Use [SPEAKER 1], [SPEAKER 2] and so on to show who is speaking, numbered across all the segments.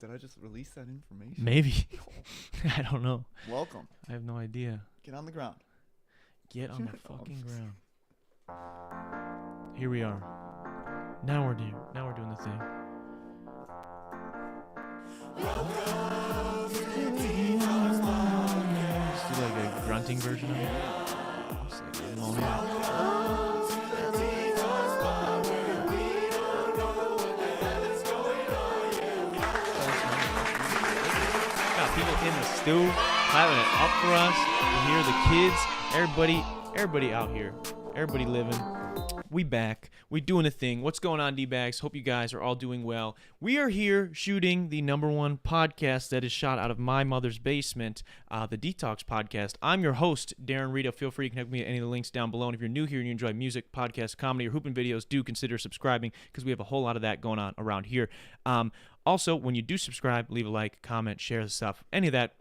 [SPEAKER 1] Did I just release that information?
[SPEAKER 2] Maybe. I don't know.
[SPEAKER 1] Welcome.
[SPEAKER 2] I have no idea.
[SPEAKER 1] Get on the ground.
[SPEAKER 2] Get on the fucking ground. Here we are. Now we're doing the thing. Let's do like a grunting version of it. Just like a moaning. Got people in the stew, clapping it up for us. You hear the kids, everybody out here, everybody living. We back. We doing a thing. What's going on, D-Bags? Hope you guys are all doing well. We are here shooting the #1 podcast that is shot out of my mother's basement, the dtalks podcast. I'm your host, Darren, Rita. Feel free to connect with me at any of the links down below. And if you're new here and you enjoy music, podcasts, comedy, or hooping videos, do consider subscribing because we have a whole lot of that going on around here. Also, when you do subscribe, leave a like, comment, share the stuff, any of that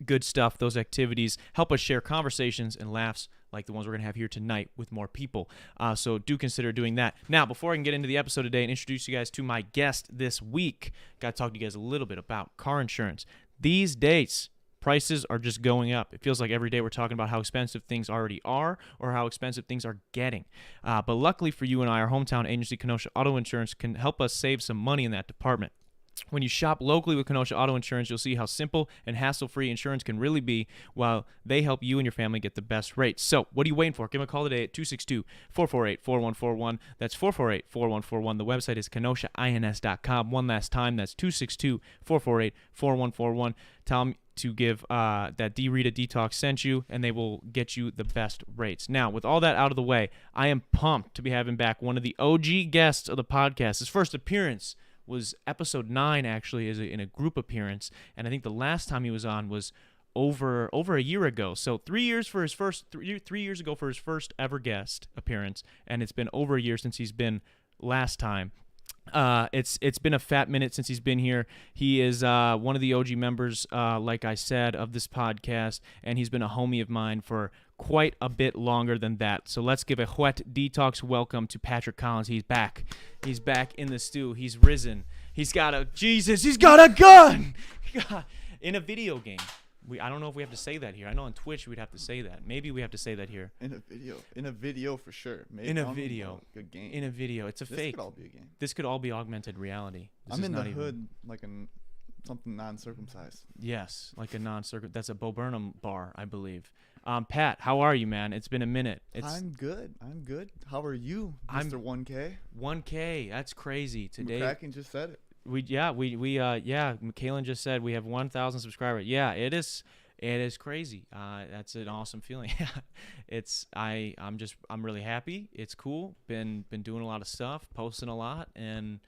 [SPEAKER 2] good stuff. Those activities help us share conversations and laughs like the ones we're going to have here tonight with more people. So do consider doing that. Now, before I can get into the episode today and introduce you guys to my guest this week, got to talk to you guys a little bit about car insurance. These days, prices are just going up. It feels like every day we're talking about how expensive things already are or how expensive things are getting. But luckily for you and I, our hometown agency, Kenosha Auto Insurance, can help us save some money in that department. When you shop locally with Kenosha Auto Insurance, you'll see how simple and hassle-free insurance can really be while they help you and your family get the best rates. So what are you waiting for? Give them a call today at 262-448-4141. That's 448-4141. The website is kenoshains.com. One last time, that's 262-448-4141. Tell them to give that Rita dtalks sent you, and they will get you the best rates. Now, with all that out of the way, I am pumped to be having back one of the OG guests of the podcast. His first appearance was episode 9, actually, in a group appearance, and I think the last time he was on was over a year ago. So 3 years for his first 3 years ago for his first ever guest appearance, and it's been over a year since he's been last time. It's been a fat minute since he's been here. He is one of the OG members, like I said, of this podcast, and he's been a homie of mine for quite a bit longer than that. So let's give a wet dtalks welcome to Patrick Collins. He's back. He's back in the stew. He's risen. He's got a gun in a video game. I don't know if we have to say that here. I know on Twitch we'd have to say that. Maybe we have to say that here.
[SPEAKER 1] In a video for sure. Maybe
[SPEAKER 2] in a video.
[SPEAKER 1] A game.
[SPEAKER 2] In a video. It's a fake.
[SPEAKER 1] This could all be a game.
[SPEAKER 2] This could all be augmented reality.
[SPEAKER 1] I'm in the hood like something non-circumcised.
[SPEAKER 2] Yes, like a non-circum. That's a Bo Burnham bar, I believe. Pat, how are you, man? It's been a minute.
[SPEAKER 1] I'm good. How are you, Mr. 1K?
[SPEAKER 2] 1K. That's crazy. Today,
[SPEAKER 1] McCracken just said it.
[SPEAKER 2] Kalen just said we have 1,000 subscribers. Yeah, it is crazy. That's an awesome feeling. I'm really happy. It's cool. Been doing a lot of stuff, posting a lot, and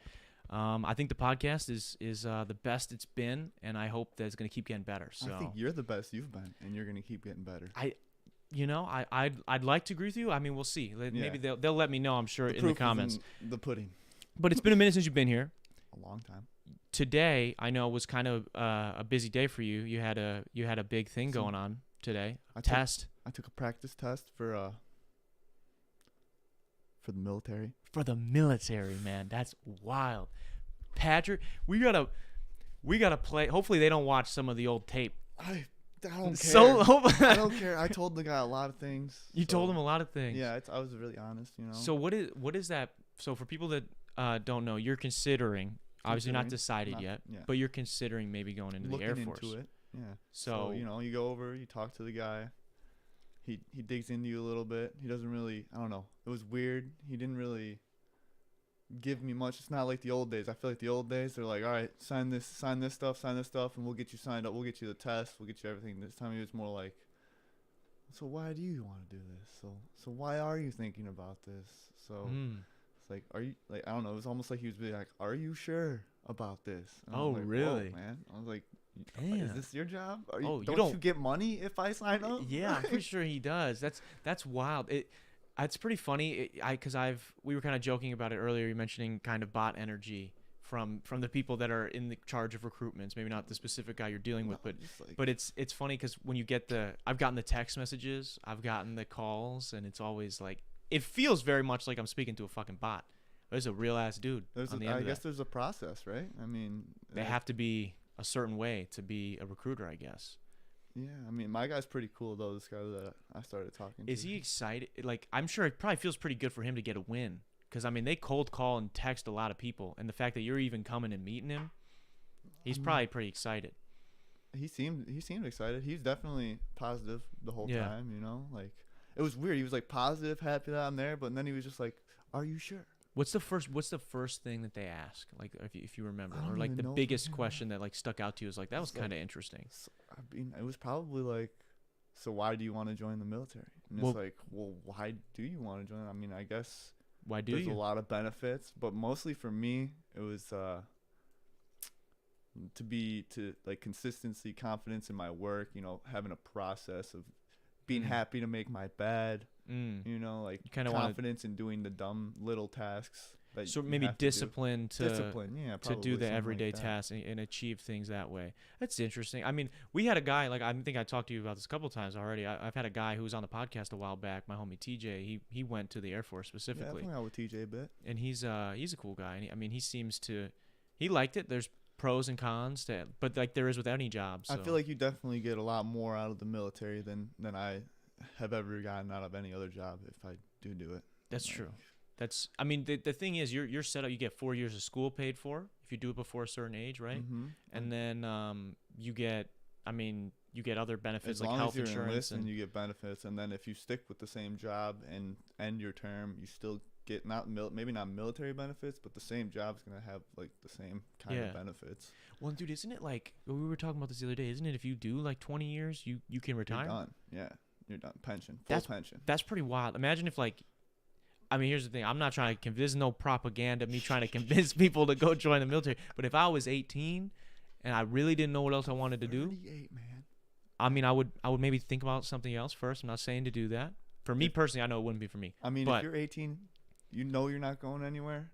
[SPEAKER 2] I think the podcast is the best it's been, and I hope that it's going to keep getting better. So
[SPEAKER 1] I think you're the best you've been, and you're going to keep getting better.
[SPEAKER 2] I'd like to agree with you. I mean, we'll see. Maybe they'll let me know, I'm sure, in the comments.
[SPEAKER 1] The pudding.
[SPEAKER 2] But it's been a minute since you've been here.
[SPEAKER 1] A long time.
[SPEAKER 2] Today, I know, was kind of a busy day for you. You had a big thing going on today. I took
[SPEAKER 1] a practice test for the military.
[SPEAKER 2] For the military, man. That's wild. Patrick, we gotta play. Hopefully they don't watch some of the old tape.
[SPEAKER 1] I don't care. I don't care. I told the guy a lot of things.
[SPEAKER 2] You told him a lot of things.
[SPEAKER 1] Yeah, I was really honest, you know.
[SPEAKER 2] So what is that? So for people that don't know, you're considering obviously not decided yet, but you're considering maybe going into the Air Force.
[SPEAKER 1] Into it. Yeah.
[SPEAKER 2] So
[SPEAKER 1] you go over, you talk to the guy. He digs into you a little bit. He doesn't really, I don't know. It was weird. He didn't really give me much. It's not like the old days. I feel like the old days, they're like, all right, sign this stuff, and we'll get you signed up. We'll get you the test. We'll get you everything. This time it was more like, so why do you want to do this? So why are you thinking about this? So it's like, are you, like, I don't know. It was almost like he was being like, are you sure about this? And I was like,
[SPEAKER 2] really?
[SPEAKER 1] whoa, man. I was like,
[SPEAKER 2] damn.
[SPEAKER 1] Is this your job?
[SPEAKER 2] Don't
[SPEAKER 1] you get money if I sign up?
[SPEAKER 2] Yeah, I'm pretty sure he does. That's wild. It's pretty funny. We were kind of joking about it earlier. You mentioning kind of bot energy from the people that are in the charge of recruitments. Maybe not the specific guy you're dealing with, but it's funny because when you get I've gotten the text messages, I've gotten the calls, and it's always like, it feels very much like I'm speaking to a fucking bot. there's a real ass dude on the end
[SPEAKER 1] I
[SPEAKER 2] of
[SPEAKER 1] guess
[SPEAKER 2] that.
[SPEAKER 1] there's a process, right? I mean,
[SPEAKER 2] They have to be a certain way to be a recruiter, I guess.
[SPEAKER 1] yeah. I mean, my guy's pretty cool though. This guy that I started talking to.
[SPEAKER 2] Is he excited? Like, I'm sure it probably feels pretty good for him to get a win. Because, I mean, they cold call and text a lot of people. And the fact that you're even coming and meeting him, he's probably pretty excited.
[SPEAKER 1] He seemed excited. He's definitely positive the whole
[SPEAKER 2] Yeah.
[SPEAKER 1] time, you know? Like, it was weird. He was like positive, happy that I'm there, but then he was just like, "Are you sure?"
[SPEAKER 2] What's the first thing that they ask? Like, if you remember,
[SPEAKER 1] I
[SPEAKER 2] or
[SPEAKER 1] don't
[SPEAKER 2] like
[SPEAKER 1] even
[SPEAKER 2] the
[SPEAKER 1] know if I
[SPEAKER 2] biggest
[SPEAKER 1] remember.
[SPEAKER 2] question that like stuck out to you is like, that was
[SPEAKER 1] It's like-
[SPEAKER 2] kind of interesting.
[SPEAKER 1] So, I mean, it was probably like, "So why do you want to join the military?" And
[SPEAKER 2] Well-
[SPEAKER 1] it's like, "Well, why do you want to join?" I mean, I guess
[SPEAKER 2] Why do
[SPEAKER 1] there's
[SPEAKER 2] you?
[SPEAKER 1] a lot of benefits, but mostly for me, it was to like consistency, confidence in my work, you know, having a process of being happy to make my bed, you know, like
[SPEAKER 2] kinda wanna-
[SPEAKER 1] confidence in doing the dumb little tasks that
[SPEAKER 2] So
[SPEAKER 1] you
[SPEAKER 2] maybe
[SPEAKER 1] have to do.
[SPEAKER 2] discipline
[SPEAKER 1] Discipline, yeah,
[SPEAKER 2] to do
[SPEAKER 1] probably
[SPEAKER 2] the
[SPEAKER 1] something
[SPEAKER 2] everyday
[SPEAKER 1] like that.
[SPEAKER 2] tasks and achieve things that way. That's interesting. I mean, we had a guy, like, I think I talked to you about this a couple of times already. I've had a guy who was on the podcast a while back, my homie TJ. He went to the Air Force
[SPEAKER 1] Yeah, I've
[SPEAKER 2] specifically,
[SPEAKER 1] hung out with TJ a bit.
[SPEAKER 2] and he's a cool guy. And I mean, he seems to, he liked it. There's pros and cons to, but like there is with any job. So.
[SPEAKER 1] I feel like you definitely get a lot more out of the military than I have ever gotten out of any other job if I do it.
[SPEAKER 2] That's
[SPEAKER 1] Like,
[SPEAKER 2] true. I mean, the thing is, you're set up. You get 4 years of school paid for if you do it before a certain age, right?
[SPEAKER 1] Mm-hmm.
[SPEAKER 2] And then you get other benefits
[SPEAKER 1] As
[SPEAKER 2] like
[SPEAKER 1] long
[SPEAKER 2] health
[SPEAKER 1] as you're
[SPEAKER 2] insurance
[SPEAKER 1] enlisted,
[SPEAKER 2] and
[SPEAKER 1] you get benefits, and then if you stick with the same job and end your term, you still get maybe not military benefits, but the same job's gonna have like the same kind
[SPEAKER 2] Yeah.
[SPEAKER 1] of benefits.
[SPEAKER 2] well, dude, isn't it like we were talking about this the other day? Isn't it if you do like 20 years, you can retire?
[SPEAKER 1] You're done. Yeah, you're done. Pension, full
[SPEAKER 2] That's-
[SPEAKER 1] pension.
[SPEAKER 2] That's pretty wild. Imagine if like. I mean, here's the thing. I'm not trying to convince. There's no propaganda. Me trying to convince people to go join the military. But if I was 18 and I really didn't know what else I wanted to do,
[SPEAKER 1] 38, man.
[SPEAKER 2] I mean, I would maybe think about something else first. I'm not saying to do that. For me personally, I know it wouldn't be for me.
[SPEAKER 1] I mean,
[SPEAKER 2] But-
[SPEAKER 1] if you're 18, you know you're not going anywhere.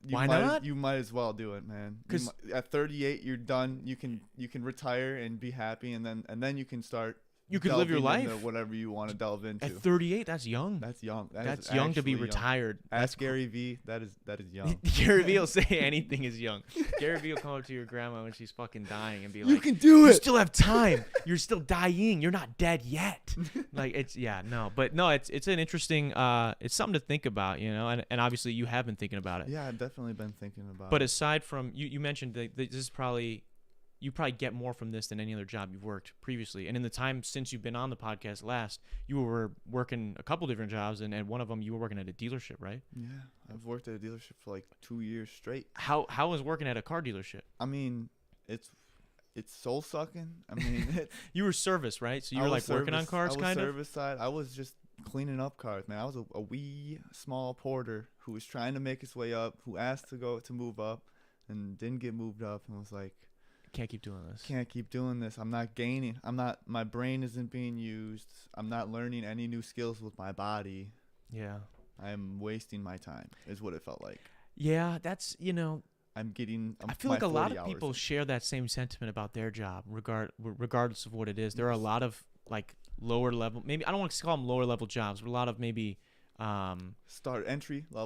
[SPEAKER 2] Why not?
[SPEAKER 1] You might as well do it, man.
[SPEAKER 2] 'Cause-
[SPEAKER 1] At 38, you're done. You can retire and be happy, and then you can start.
[SPEAKER 2] You could live your
[SPEAKER 1] delving
[SPEAKER 2] life.
[SPEAKER 1] into whatever you want to delve into.
[SPEAKER 2] At 38, that's young.
[SPEAKER 1] That's young.
[SPEAKER 2] That's young to be
[SPEAKER 1] actually young.
[SPEAKER 2] retired.
[SPEAKER 1] Ask Gary V. That is young.
[SPEAKER 2] Gary Vee will say anything is young. Gary Vee will come up to your grandma when she's fucking dying and be
[SPEAKER 1] You
[SPEAKER 2] like,
[SPEAKER 1] can do
[SPEAKER 2] "You
[SPEAKER 1] it.
[SPEAKER 2] still have time. You're still dying. You're not dead yet." Like it's it's an interesting. It's something to think about, you know. And obviously you have been thinking about it.
[SPEAKER 1] Yeah, I've definitely been thinking about
[SPEAKER 2] But
[SPEAKER 1] it.
[SPEAKER 2] aside from you mentioned that this is probably. You probably get more from this than any other job you've worked previously. And in the time since you've been on the podcast last, you were working a couple different jobs, and one of them you were working at a dealership, right?
[SPEAKER 1] Yeah, I've worked at a dealership for like 2 years straight.
[SPEAKER 2] How was working at a car dealership?
[SPEAKER 1] I mean, it's soul sucking. I mean,
[SPEAKER 2] You were service, right? So you
[SPEAKER 1] I
[SPEAKER 2] were
[SPEAKER 1] was
[SPEAKER 2] like working on
[SPEAKER 1] service-
[SPEAKER 2] cars,
[SPEAKER 1] I was
[SPEAKER 2] kind of.
[SPEAKER 1] service side. I was just cleaning up cars, man. I was a wee small porter who was trying to make his way up, who asked to move up, and didn't get moved up, and was like,
[SPEAKER 2] Can't keep doing this.
[SPEAKER 1] can't keep doing this. I'm not gaining. My brain isn't being used. I'm not learning any new skills with my body.
[SPEAKER 2] Yeah.
[SPEAKER 1] I'm wasting my time is what it felt like.
[SPEAKER 2] Yeah, that's
[SPEAKER 1] I'm getting.
[SPEAKER 2] I feel
[SPEAKER 1] my
[SPEAKER 2] like a lot
[SPEAKER 1] 40
[SPEAKER 2] of
[SPEAKER 1] hours
[SPEAKER 2] people
[SPEAKER 1] in.
[SPEAKER 2] share that same sentiment about their job, regardless of what it is. There are a lot of like lower level, maybe I don't want to call them lower level jobs, but a lot of maybe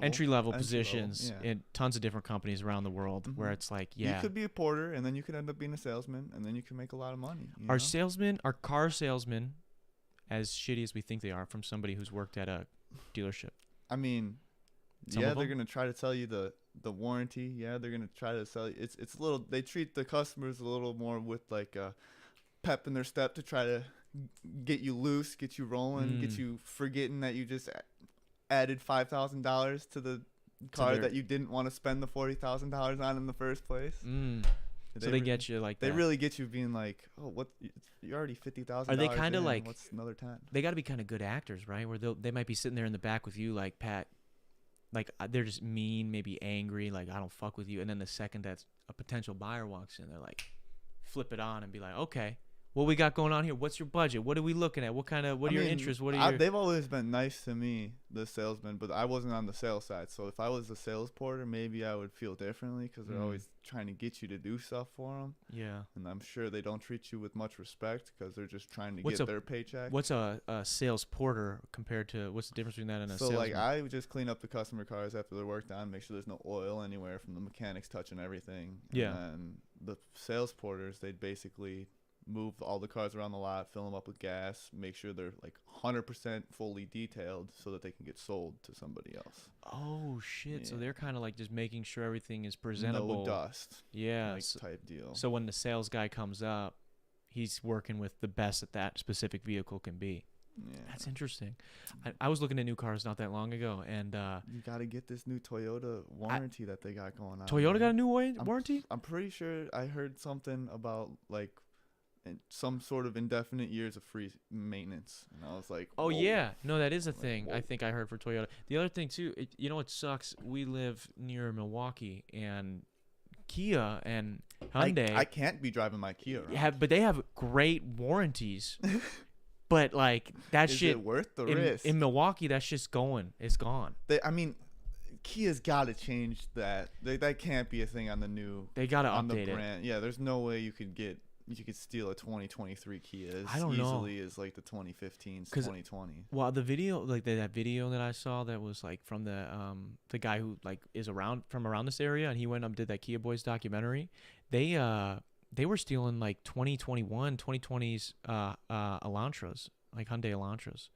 [SPEAKER 1] entry level
[SPEAKER 2] positions
[SPEAKER 1] yeah.
[SPEAKER 2] in tons of different companies around the world where
[SPEAKER 1] Mhm.
[SPEAKER 2] it's like,
[SPEAKER 1] You
[SPEAKER 2] yeah,
[SPEAKER 1] could be a porter, and then you could end up being a salesman, and then you can make a lot of money. You know?
[SPEAKER 2] are car salesmen as shitty as we think they are from somebody who's worked at a dealership?
[SPEAKER 1] I mean,
[SPEAKER 2] Some
[SPEAKER 1] yeah,
[SPEAKER 2] of
[SPEAKER 1] they're
[SPEAKER 2] them?
[SPEAKER 1] gonna try to tell you the warranty. Yeah, they're gonna try to sell you. It's a little. They treat the customers a little more with like a pep in their step to try to get you loose, get you rolling, get
[SPEAKER 2] Mm.
[SPEAKER 1] you forgetting that you just added $5,000 to the car
[SPEAKER 2] their-
[SPEAKER 1] that you didn't want to spend the $40,000 on in the first place.
[SPEAKER 2] So they get you like
[SPEAKER 1] They
[SPEAKER 2] that.
[SPEAKER 1] really get you being like, oh, what? You're already $50,000.
[SPEAKER 2] Are they kinda
[SPEAKER 1] in,
[SPEAKER 2] like-
[SPEAKER 1] What's another 10?
[SPEAKER 2] They got to be kind of good actors, right? Where they might be sitting there in the back with you, like, Pat, like they're just mean, maybe angry, like I don't fuck with you. And then the second that a potential buyer walks in, they're like, flip it on and be like, okay, What we got going on here? What's your budget? What are we looking at? What are your interests? What are your...
[SPEAKER 1] They've always been nice to me, the salesmen, but I wasn't on the sales side. So if I was the sales porter, maybe I would feel differently because they're always trying to get you to do stuff for them.
[SPEAKER 2] Yeah.
[SPEAKER 1] And I'm sure they don't treat you with much respect because they're just trying to get their paycheck.
[SPEAKER 2] What's a sales porter compared to, what's the difference between that and a salesman?
[SPEAKER 1] So, like, I would just clean up the customer cars after they're worked on, make sure there's no oil anywhere from the mechanics touching everything.
[SPEAKER 2] Yeah.
[SPEAKER 1] And the sales porters, they'd basically move all the cars around the lot, fill them up with gas, make sure they're like 100% fully detailed so that they can get sold to somebody else.
[SPEAKER 2] Oh shit!
[SPEAKER 1] Yeah.
[SPEAKER 2] So they're kind of like just making sure everything is presentable.
[SPEAKER 1] No dust.
[SPEAKER 2] Yeah.
[SPEAKER 1] Like type deal.
[SPEAKER 2] So when the sales guy comes up, he's working with the best that specific vehicle can be.
[SPEAKER 1] Yeah.
[SPEAKER 2] That's interesting. I was looking at new cars not that long ago, and
[SPEAKER 1] you got to get this new Toyota warranty that they got going on.
[SPEAKER 2] Toyota got a new warranty?
[SPEAKER 1] I'm pretty sure I heard something about like some sort of indefinite years of free maintenance, and I was like,
[SPEAKER 2] oh
[SPEAKER 1] whoa.
[SPEAKER 2] yeah, no, that is a thing.
[SPEAKER 1] Whoa.
[SPEAKER 2] I think I heard for Toyota. The other thing too, you know what sucks? We live near Milwaukee, and Kia and Hyundai.
[SPEAKER 1] I can't be driving my Kia around.
[SPEAKER 2] But they have great warranties. But like that
[SPEAKER 1] is
[SPEAKER 2] shit
[SPEAKER 1] it worth the risk?
[SPEAKER 2] In Milwaukee, that shit's going. It's gone.
[SPEAKER 1] Kia's got to change that. That can't be a thing on the new.
[SPEAKER 2] They got to
[SPEAKER 1] update
[SPEAKER 2] update
[SPEAKER 1] it. Yeah, there's no way you could steal a 2023 Kia as easily as like the 2015s, 2020.
[SPEAKER 2] Well, the video, like that video that I saw, that was like from the guy who like is around this area, and he went up and did that Kia Boys documentary. They were stealing like 2021, 2020s Elantras, like Hyundai Elantras,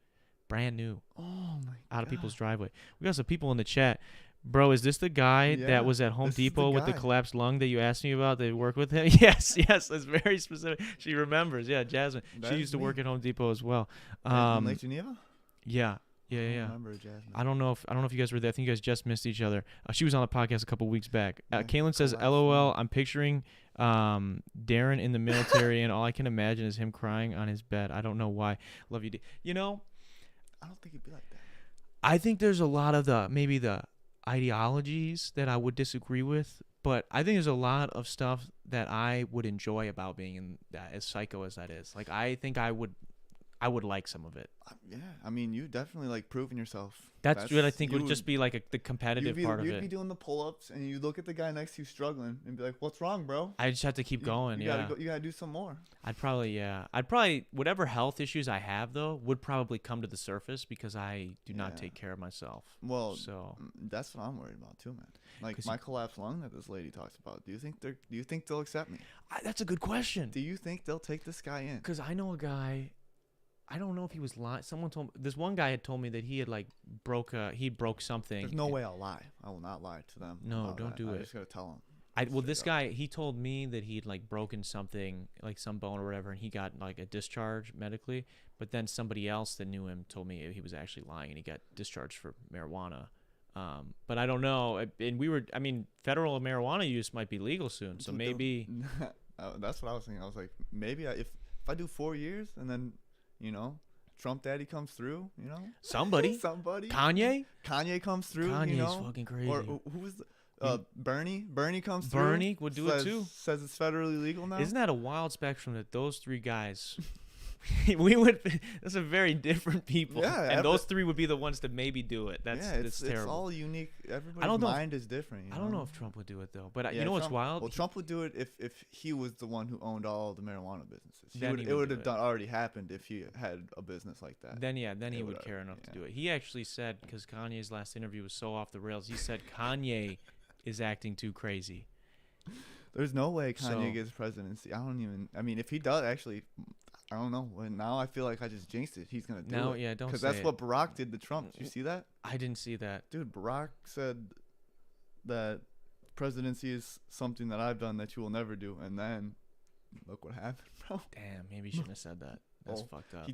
[SPEAKER 2] brand new.
[SPEAKER 1] Oh my!
[SPEAKER 2] Out of people's driveway. We got some people in the chat. Bro, is this the guy that was at Home Depot with the collapsed lung that you asked me about? They work with him? Yes, that's very specific. She remembers. Yeah, Jasmine. She used to work at Home Depot as well.
[SPEAKER 1] In Lake Geneva?
[SPEAKER 2] Yeah.
[SPEAKER 1] I remember Jasmine.
[SPEAKER 2] I don't know if you guys were there. I think you guys just missed each other. She was on the podcast a couple weeks back. Kaylin says, "LOL, I'm picturing Darren in the military, and all I can imagine is him crying on his bed. I don't know why. Love you, you know."
[SPEAKER 1] I don't think it'd be like that.
[SPEAKER 2] I think there's a lot of the ideologies that I would disagree with, but I think there's a lot of stuff that I would enjoy about being in that, as psycho as that is. Like, I think I would like some of it.
[SPEAKER 1] Yeah, I mean, you definitely like proving yourself.
[SPEAKER 2] That's what I think would just be like the competitive part of it.
[SPEAKER 1] You'd be doing the pull-ups, and you look at the guy next to you struggling, and be like, "What's wrong, bro?"
[SPEAKER 2] I just have to keep going.
[SPEAKER 1] You gotta do some more.
[SPEAKER 2] I'd probably whatever health issues I have though would probably come to the surface because I do not take care of myself.
[SPEAKER 1] Well,
[SPEAKER 2] so
[SPEAKER 1] that's what I'm worried about too, man. Like my collapsed lung that this lady talks about. Do you think they'll accept me?
[SPEAKER 2] That's a good question.
[SPEAKER 1] Do you think they'll take this guy in?
[SPEAKER 2] Because I know a guy. I don't know if he was lying. Someone told me, this one guy had told me that he had like broke something.
[SPEAKER 1] There's no way I'll lie. I will not lie to them.
[SPEAKER 2] No, don't do it.
[SPEAKER 1] I'm just gonna tell them.
[SPEAKER 2] This guy, he told me that he'd like broken something, like some bone or whatever, and he got like a discharge medically. But then somebody else that knew him told me he was actually lying, and he got discharged for marijuana. But I don't know. And federal marijuana use might be legal soon, so maybe.
[SPEAKER 1] That's what I was thinking. I was like, maybe if I do 4 years and then, Trump daddy comes through,
[SPEAKER 2] somebody Kanye comes through. Kanye's fucking crazy.
[SPEAKER 1] Or who was Bernie comes through.
[SPEAKER 2] Bernie would do it too.
[SPEAKER 1] Says it's federally legal now.
[SPEAKER 2] Isn't that a wild spectrum that those three guys that's a very different people.
[SPEAKER 1] Yeah,
[SPEAKER 2] and those three would be the ones to maybe do it. That's terrible.
[SPEAKER 1] It's all unique. Everybody's mind is different.
[SPEAKER 2] I don't know if Trump would do it though. But you know what's wild?
[SPEAKER 1] Well, Trump would do it if he was the one who owned all the marijuana businesses. It would have already happened if he had a business like that.
[SPEAKER 2] Then he would care enough to do it. He actually said, because Kanye's last interview was so off the rails, he said Kanye is acting too crazy.
[SPEAKER 1] There's no way Kanye gets presidency. If he does, actually, I don't know. Now I feel like I just jinxed it. He's going to do it.
[SPEAKER 2] Yeah, don't say it.
[SPEAKER 1] Because that's what Barack did to Trump. Did you see that?
[SPEAKER 2] I didn't see that.
[SPEAKER 1] Dude, Barack said that presidency is something that I've done that you will never do. And then look what happened, bro.
[SPEAKER 2] Damn, maybe you shouldn't have said that. That's fucked up.
[SPEAKER 1] He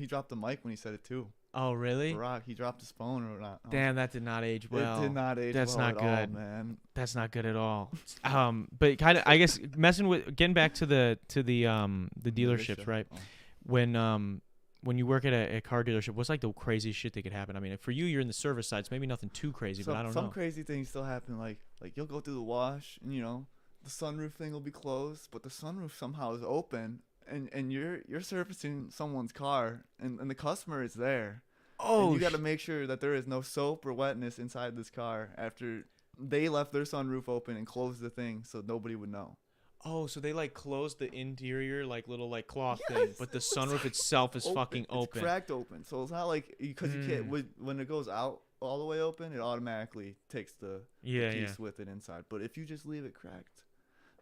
[SPEAKER 1] dropped the mic when he said it too.
[SPEAKER 2] Oh, really?
[SPEAKER 1] Barack, he dropped his phone or not.
[SPEAKER 2] Damn, that did not age well.
[SPEAKER 1] It did not age
[SPEAKER 2] That's
[SPEAKER 1] well
[SPEAKER 2] not
[SPEAKER 1] at
[SPEAKER 2] good.
[SPEAKER 1] all, man.
[SPEAKER 2] That's not good at all. But kind of, I guess, getting back to the dealerships, right?
[SPEAKER 1] Oh.
[SPEAKER 2] When you work at a car dealership, what's like the craziest shit that could happen? I mean, for you're in the service side, so maybe nothing too crazy, but I don't know.
[SPEAKER 1] Some crazy things still happen, like you'll go through the wash, and the sunroof thing will be closed, but the sunroof somehow is open, and you're servicing someone's car, and the customer is there.
[SPEAKER 2] Oh,
[SPEAKER 1] And you got to make sure that there is no soap or wetness inside this car after they left their sunroof open and closed the thing so nobody would know.
[SPEAKER 2] Oh, so they like closed the interior like little like cloth thing, but the sunroof itself is fucking open.
[SPEAKER 1] It's cracked open, so it's not like because you can't when it goes out all the way open, it automatically takes the piece with it inside. But if you just leave it cracked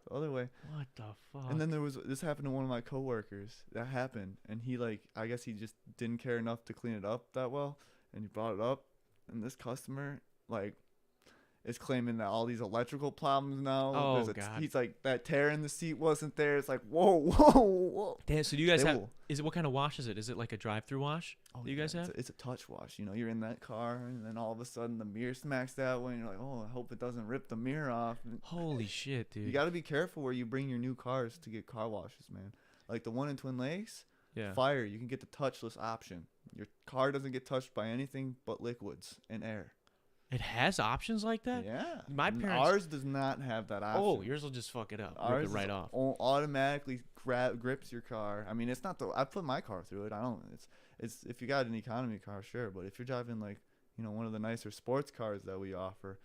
[SPEAKER 1] the other way,
[SPEAKER 2] what the fuck?
[SPEAKER 1] And then this happened to one of my coworkers. That happened, and he I guess he just didn't care enough to clean it up that well, and he brought it up, and this customer is claiming that all these electrical problems now.
[SPEAKER 2] Oh, God.
[SPEAKER 1] He's like, that tear in the seat wasn't there. It's like, whoa.
[SPEAKER 2] Damn, so do you guys have, what kind of wash is it? Is it like a drive-through wash that you guys have?
[SPEAKER 1] It's a touch wash. You're in that car, and then all of a sudden the mirror smacks that way, and you're like, oh, I hope it doesn't rip the mirror off.
[SPEAKER 2] Holy shit, dude.
[SPEAKER 1] You got to be careful where you bring your new cars to get car washes, man. Like the one in Twin Lakes, Fire, you can get the touchless option. Your car doesn't get touched by anything but liquids and air.
[SPEAKER 2] It has options like that?
[SPEAKER 1] Yeah.
[SPEAKER 2] My parents.
[SPEAKER 1] Ours does not have that option.
[SPEAKER 2] Oh, yours will just fuck it up.
[SPEAKER 1] Ours
[SPEAKER 2] Rip it right off.
[SPEAKER 1] Automatically grips your car. I mean, it's not I put my car through it. I don't. It's if you got an economy car, sure. But if you're driving like one of the nicer sports cars that we offer,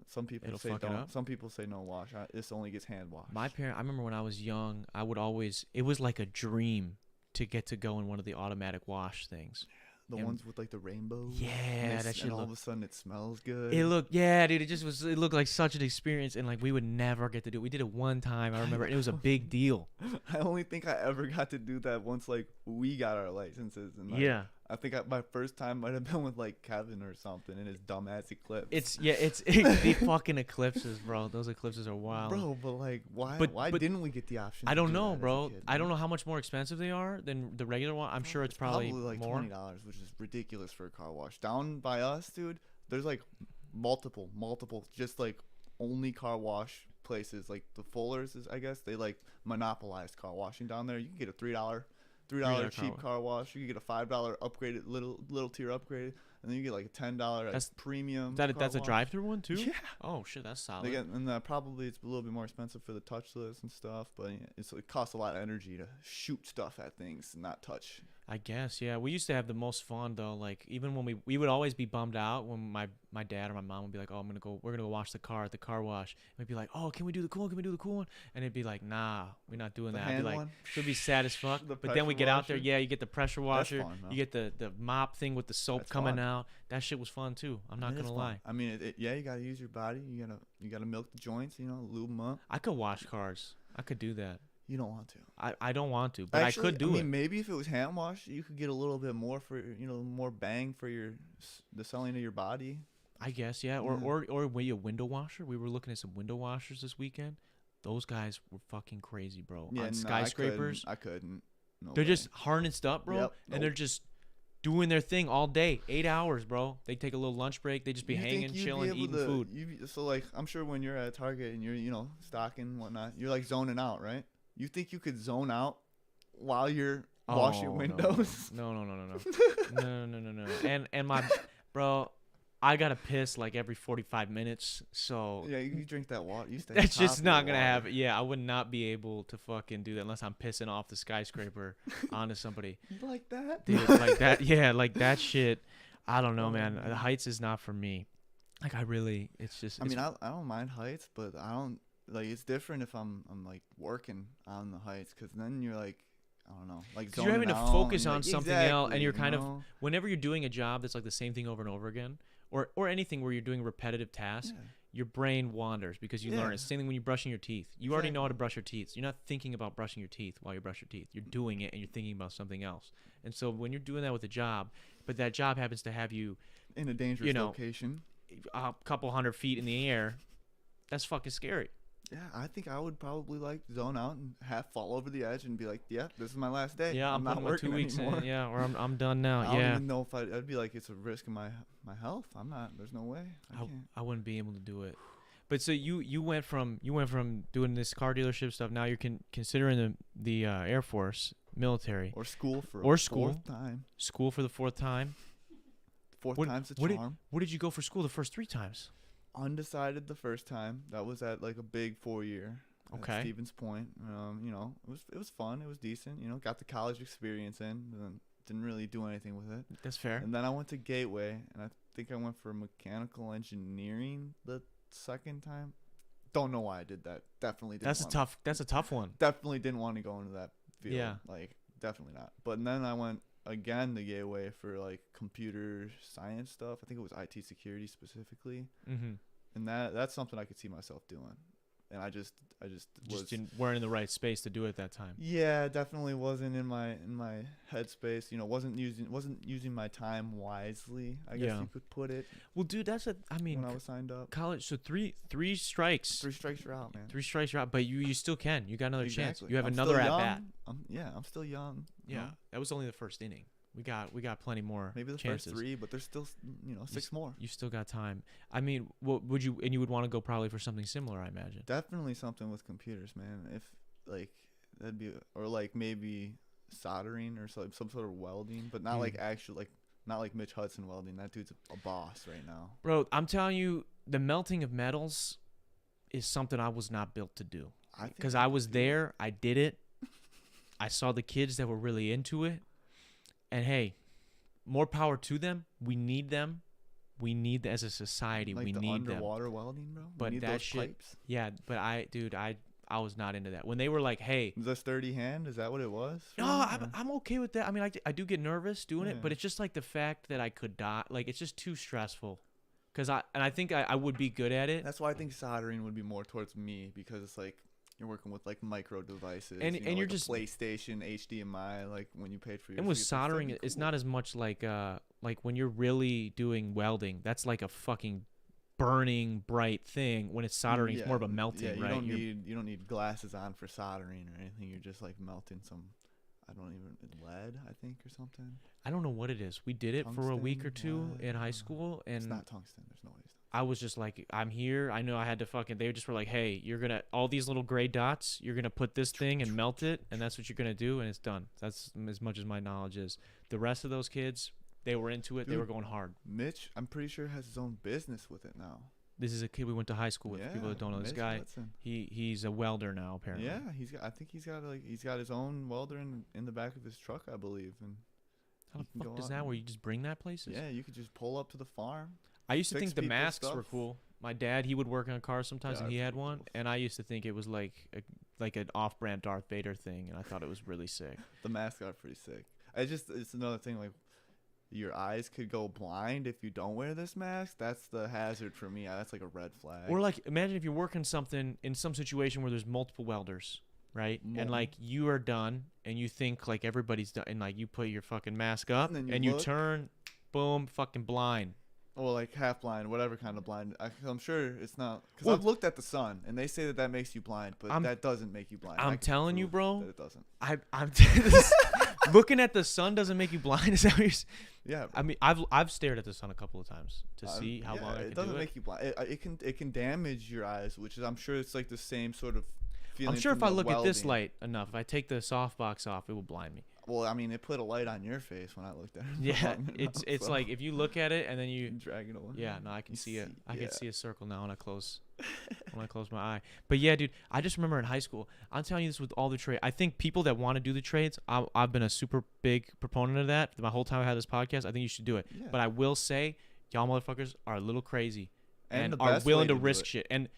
[SPEAKER 1] some people say don't. Some people say no wash. This only gets hand washed.
[SPEAKER 2] I remember when I was young, I would always. It was like a dream to get to go in one of the automatic wash things.
[SPEAKER 1] The ones with like the rainbow.
[SPEAKER 2] Yeah, that shit.
[SPEAKER 1] And all of a sudden it smells good.
[SPEAKER 2] It looked, dude. It looked like such an experience, and like we would never get to do it. We did it one time, I remember, and it was a big deal.
[SPEAKER 1] I only think I ever got to do that once, like we got our licenses, and I think my first time might have been with like Kevin or something in his dumbass Eclipse.
[SPEAKER 2] It's the fucking Eclipses, bro. Those Eclipses are wild,
[SPEAKER 1] bro. But like, why didn't we get the option?
[SPEAKER 2] I don't know, bro. I don't know how much more expensive they are than the regular one. I'm sure it's probably
[SPEAKER 1] like
[SPEAKER 2] more.
[SPEAKER 1] $20, which is ridiculous for a car wash. Down by us, dude, there's like multiple, just like only car wash places. Like the Fullers, I guess they like monopolized car washing down there. You can get a $3 cheap car wash. You can get a $5 upgraded little tier upgraded, and then you get like a $10 premium.
[SPEAKER 2] That's a drive-through one too.
[SPEAKER 1] Yeah.
[SPEAKER 2] Oh shit, that's solid.
[SPEAKER 1] And probably it's a little bit more expensive for the touchless and stuff, but it costs a lot of energy to shoot stuff at things and not touch.
[SPEAKER 2] I guess, yeah. We used to have the most fun though. Like even when we would always be bummed out when my dad or my mom would be like, "Oh, we're gonna go wash the car at the car wash." And we'd be like, "Oh, can we do the cool one?" And it'd be like, "Nah, we're not doing that." I'd be like, "She'll be sad as fuck." But then we get out there, you get the pressure washer, you get the mop thing with the soap coming out. That shit was fun too. I'm not gonna lie.
[SPEAKER 1] I mean, you gotta use your body. You gotta milk the joints. Lube them up.
[SPEAKER 2] I could wash cars. I could do that.
[SPEAKER 1] You don't want to.
[SPEAKER 2] I don't want to, but actually, I could do it.
[SPEAKER 1] Maybe if it was hand wash, you could get a little bit more for more bang for the selling of your body.
[SPEAKER 2] I guess, yeah. Or maybe a window washer. We were looking at some window washers this weekend. Those guys were fucking crazy, bro.
[SPEAKER 1] Yeah,
[SPEAKER 2] on skyscrapers.
[SPEAKER 1] I couldn't. No
[SPEAKER 2] they're
[SPEAKER 1] way.
[SPEAKER 2] just harnessed up, bro, and they're just doing their thing all day, 8 hours, bro. They take a little lunch break. They just be hanging, chilling, eating food.
[SPEAKER 1] So like, I'm sure when you're at Target and you're stocking and whatnot, you're like zoning out, right? You think you could zone out while you're washing windows?
[SPEAKER 2] No. And my bro, I gotta piss like every 45 minutes. So
[SPEAKER 1] yeah, you drink that water.
[SPEAKER 2] That's just not gonna happen. Yeah, I would not be able to fucking do that unless I'm pissing off the skyscraper onto somebody.
[SPEAKER 1] You like that?
[SPEAKER 2] Dude, like that. Yeah, like that shit. I don't know, man. The heights is not for me. Like it's just.
[SPEAKER 1] I don't mind heights, but I don't. Like it's different if I'm like working on the heights, because then you're like, I don't know, like
[SPEAKER 2] you're having to focus on something else, and you're kind of whenever you're doing a job that's like the same thing over and over again, or anything where you're doing repetitive tasks, your brain wanders because you learn. It's the same thing when you're brushing your teeth. You already know how to brush your teeth. So you're not thinking about brushing your teeth while you brush your teeth. You're doing it and you're thinking about something else. And so when you're doing that with a job, but that job happens to have you
[SPEAKER 1] in a dangerous location,
[SPEAKER 2] a couple 100 feet in the air, that's fucking scary.
[SPEAKER 1] Yeah, I think I would probably like zone out and fall over the edge and be like, "Yeah, this is my last day.
[SPEAKER 2] Yeah, I'm
[SPEAKER 1] not working
[SPEAKER 2] 2 weeks
[SPEAKER 1] anymore."
[SPEAKER 2] In, or I'm done now.
[SPEAKER 1] I don't even know if I'd be like, it's a risk of my health. I'm not. There's no way.
[SPEAKER 2] I wouldn't be able to do it. But so you went from doing this car dealership stuff. Now you're considering the Air Force, military,
[SPEAKER 1] or school for fourth time.
[SPEAKER 2] School for the fourth time.
[SPEAKER 1] Fourth time's a charm.
[SPEAKER 2] What did you go for school the first 3 times?
[SPEAKER 1] Undecided the first time. That was at like a big 4-year.
[SPEAKER 2] Okay.
[SPEAKER 1] At Stevens Point. You know, it was fun. It was decent. You know, got the college experience in, and then didn't really do anything with it.
[SPEAKER 2] That's fair.
[SPEAKER 1] And then I went to Gateway, and I think I went for mechanical engineering the second time. Don't know why I did that. Definitely didn't.
[SPEAKER 2] That's a tough one.
[SPEAKER 1] Definitely didn't want to go into that field.
[SPEAKER 2] Yeah.
[SPEAKER 1] Like, definitely not. But then I went again to Gateway for like computer science stuff. I think it was IT security specifically.
[SPEAKER 2] Mm-hmm.
[SPEAKER 1] And that's something I could see myself doing. And I just
[SPEAKER 2] weren't in the right space to do it at that time.
[SPEAKER 1] Yeah, definitely wasn't in my headspace. You know, wasn't using my time wisely, I guess you could put it.
[SPEAKER 2] Well, dude,
[SPEAKER 1] when I was signed up.
[SPEAKER 2] College, so three strikes.
[SPEAKER 1] 3 strikes you're out, man.
[SPEAKER 2] 3 strikes you're out, but you still can. You got another chance. You have
[SPEAKER 1] I'm
[SPEAKER 2] another
[SPEAKER 1] still
[SPEAKER 2] at bat.
[SPEAKER 1] I'm still young.
[SPEAKER 2] Yeah, that was only the first inning. We got plenty more.
[SPEAKER 1] Maybe the
[SPEAKER 2] chances.
[SPEAKER 1] first 3, but there's still 6 more.
[SPEAKER 2] You still got time. I mean, what would you want to go probably for something similar? I imagine.
[SPEAKER 1] Definitely something with computers, man. If like that'd be, or like maybe soldering or some sort of welding, but not like actual, like not like Mitch Hudson welding. That dude's a boss right now.
[SPEAKER 2] Bro, I'm telling you, the melting of metals is something I was not built to do. Because I was there, I did it. I saw the kids that were really into it. And hey, more power to them. We need them. We need as a society.
[SPEAKER 1] Like
[SPEAKER 2] we
[SPEAKER 1] the
[SPEAKER 2] need them.
[SPEAKER 1] underwater welding, bro.
[SPEAKER 2] But
[SPEAKER 1] we need
[SPEAKER 2] that
[SPEAKER 1] those
[SPEAKER 2] shit.
[SPEAKER 1] pipes.
[SPEAKER 2] Yeah, but I was not into that. When they were like, "Hey,
[SPEAKER 1] the sturdy hand," is that what it was?
[SPEAKER 2] No, I'm okay with that. I mean, I do get nervous doing it, but it's just like the fact that I could die. Like it's just too stressful. I think I would be good at it.
[SPEAKER 1] That's why I think soldering would be more towards me, because it's like you're working with like micro devices,
[SPEAKER 2] and
[SPEAKER 1] you're
[SPEAKER 2] like
[SPEAKER 1] just PlayStation, HDMI, like when you paid for your.
[SPEAKER 2] And with soldering, it's not as much like when you're really doing welding. That's like a fucking burning bright thing. When it's soldering, it's more of a melting,
[SPEAKER 1] you
[SPEAKER 2] right?
[SPEAKER 1] You don't need glasses on for soldering or anything. You're just like melting some, lead, I think, or something.
[SPEAKER 2] I don't know what it is. We did it for a week or two in high school, and
[SPEAKER 1] it's not tungsten. There's no way.
[SPEAKER 2] I was just like, I'm here. I know I had to they just were like, hey, you're going to, all these little gray dots, you're going to put this thing and melt it, and that's what you're going to do, and it's done. That's as much as my knowledge is. The rest of those kids, they were into it. Dude, they were going hard.
[SPEAKER 1] Mitch, I'm pretty sure, has his own business with it now.
[SPEAKER 2] This is a kid we went to high school with. People that don't know this guy, he's a welder now, apparently.
[SPEAKER 1] Yeah, I think he's got his own welder in the back of his truck, I believe. And
[SPEAKER 2] how the fuck does that, where you just bring that places?
[SPEAKER 1] Yeah, you could just pull up to the farm.
[SPEAKER 2] I used to think the masks were cool. My dad, he would work on cars sometimes, and he had one. And I used to think it was like an off-brand Darth Vader thing, and I thought it was really sick.
[SPEAKER 1] The masks are pretty sick. It's another thing, like, your eyes could go blind if you don't wear this mask. That's the hazard for me. That's like a red flag.
[SPEAKER 2] Or like, imagine if you're working something in some situation where there's multiple welders, right? And like you are done, and you think like everybody's done, and like you put your fucking mask up, and you turn, boom, fucking blind.
[SPEAKER 1] Well, like half blind, whatever kind of blind. I'm sure it's not. Because I've looked at the sun, and they say that makes you blind, but that doesn't make you blind.
[SPEAKER 2] I'm telling you, bro.
[SPEAKER 1] That it doesn't.
[SPEAKER 2] I'm looking at the sun doesn't make you blind. Is that what you're saying?
[SPEAKER 1] Yeah.
[SPEAKER 2] I mean, I've stared at the sun a couple of times to see how long I can do it.
[SPEAKER 1] It doesn't make you blind. It can damage your eyes, which is, I'm sure it's like the same sort of feeling.
[SPEAKER 2] I'm sure if I look at this light enough, if I take the softbox off, it will blind me.
[SPEAKER 1] Well, I mean, it put a light on your face when I looked at it.
[SPEAKER 2] Yeah, it's so. Like if you look at it and then you
[SPEAKER 1] drag it away.
[SPEAKER 2] Yeah, no, I can see it. I can see a circle now when I close my eye. But yeah, dude, I just remember in high school. I'm telling you this with all the trade. I think people that want to do the trades, I've been a super big proponent of that. My whole time I had this podcast, I think you should do it. Yeah. But I will say, y'all motherfuckers are a little crazy and are willing to risk shit. And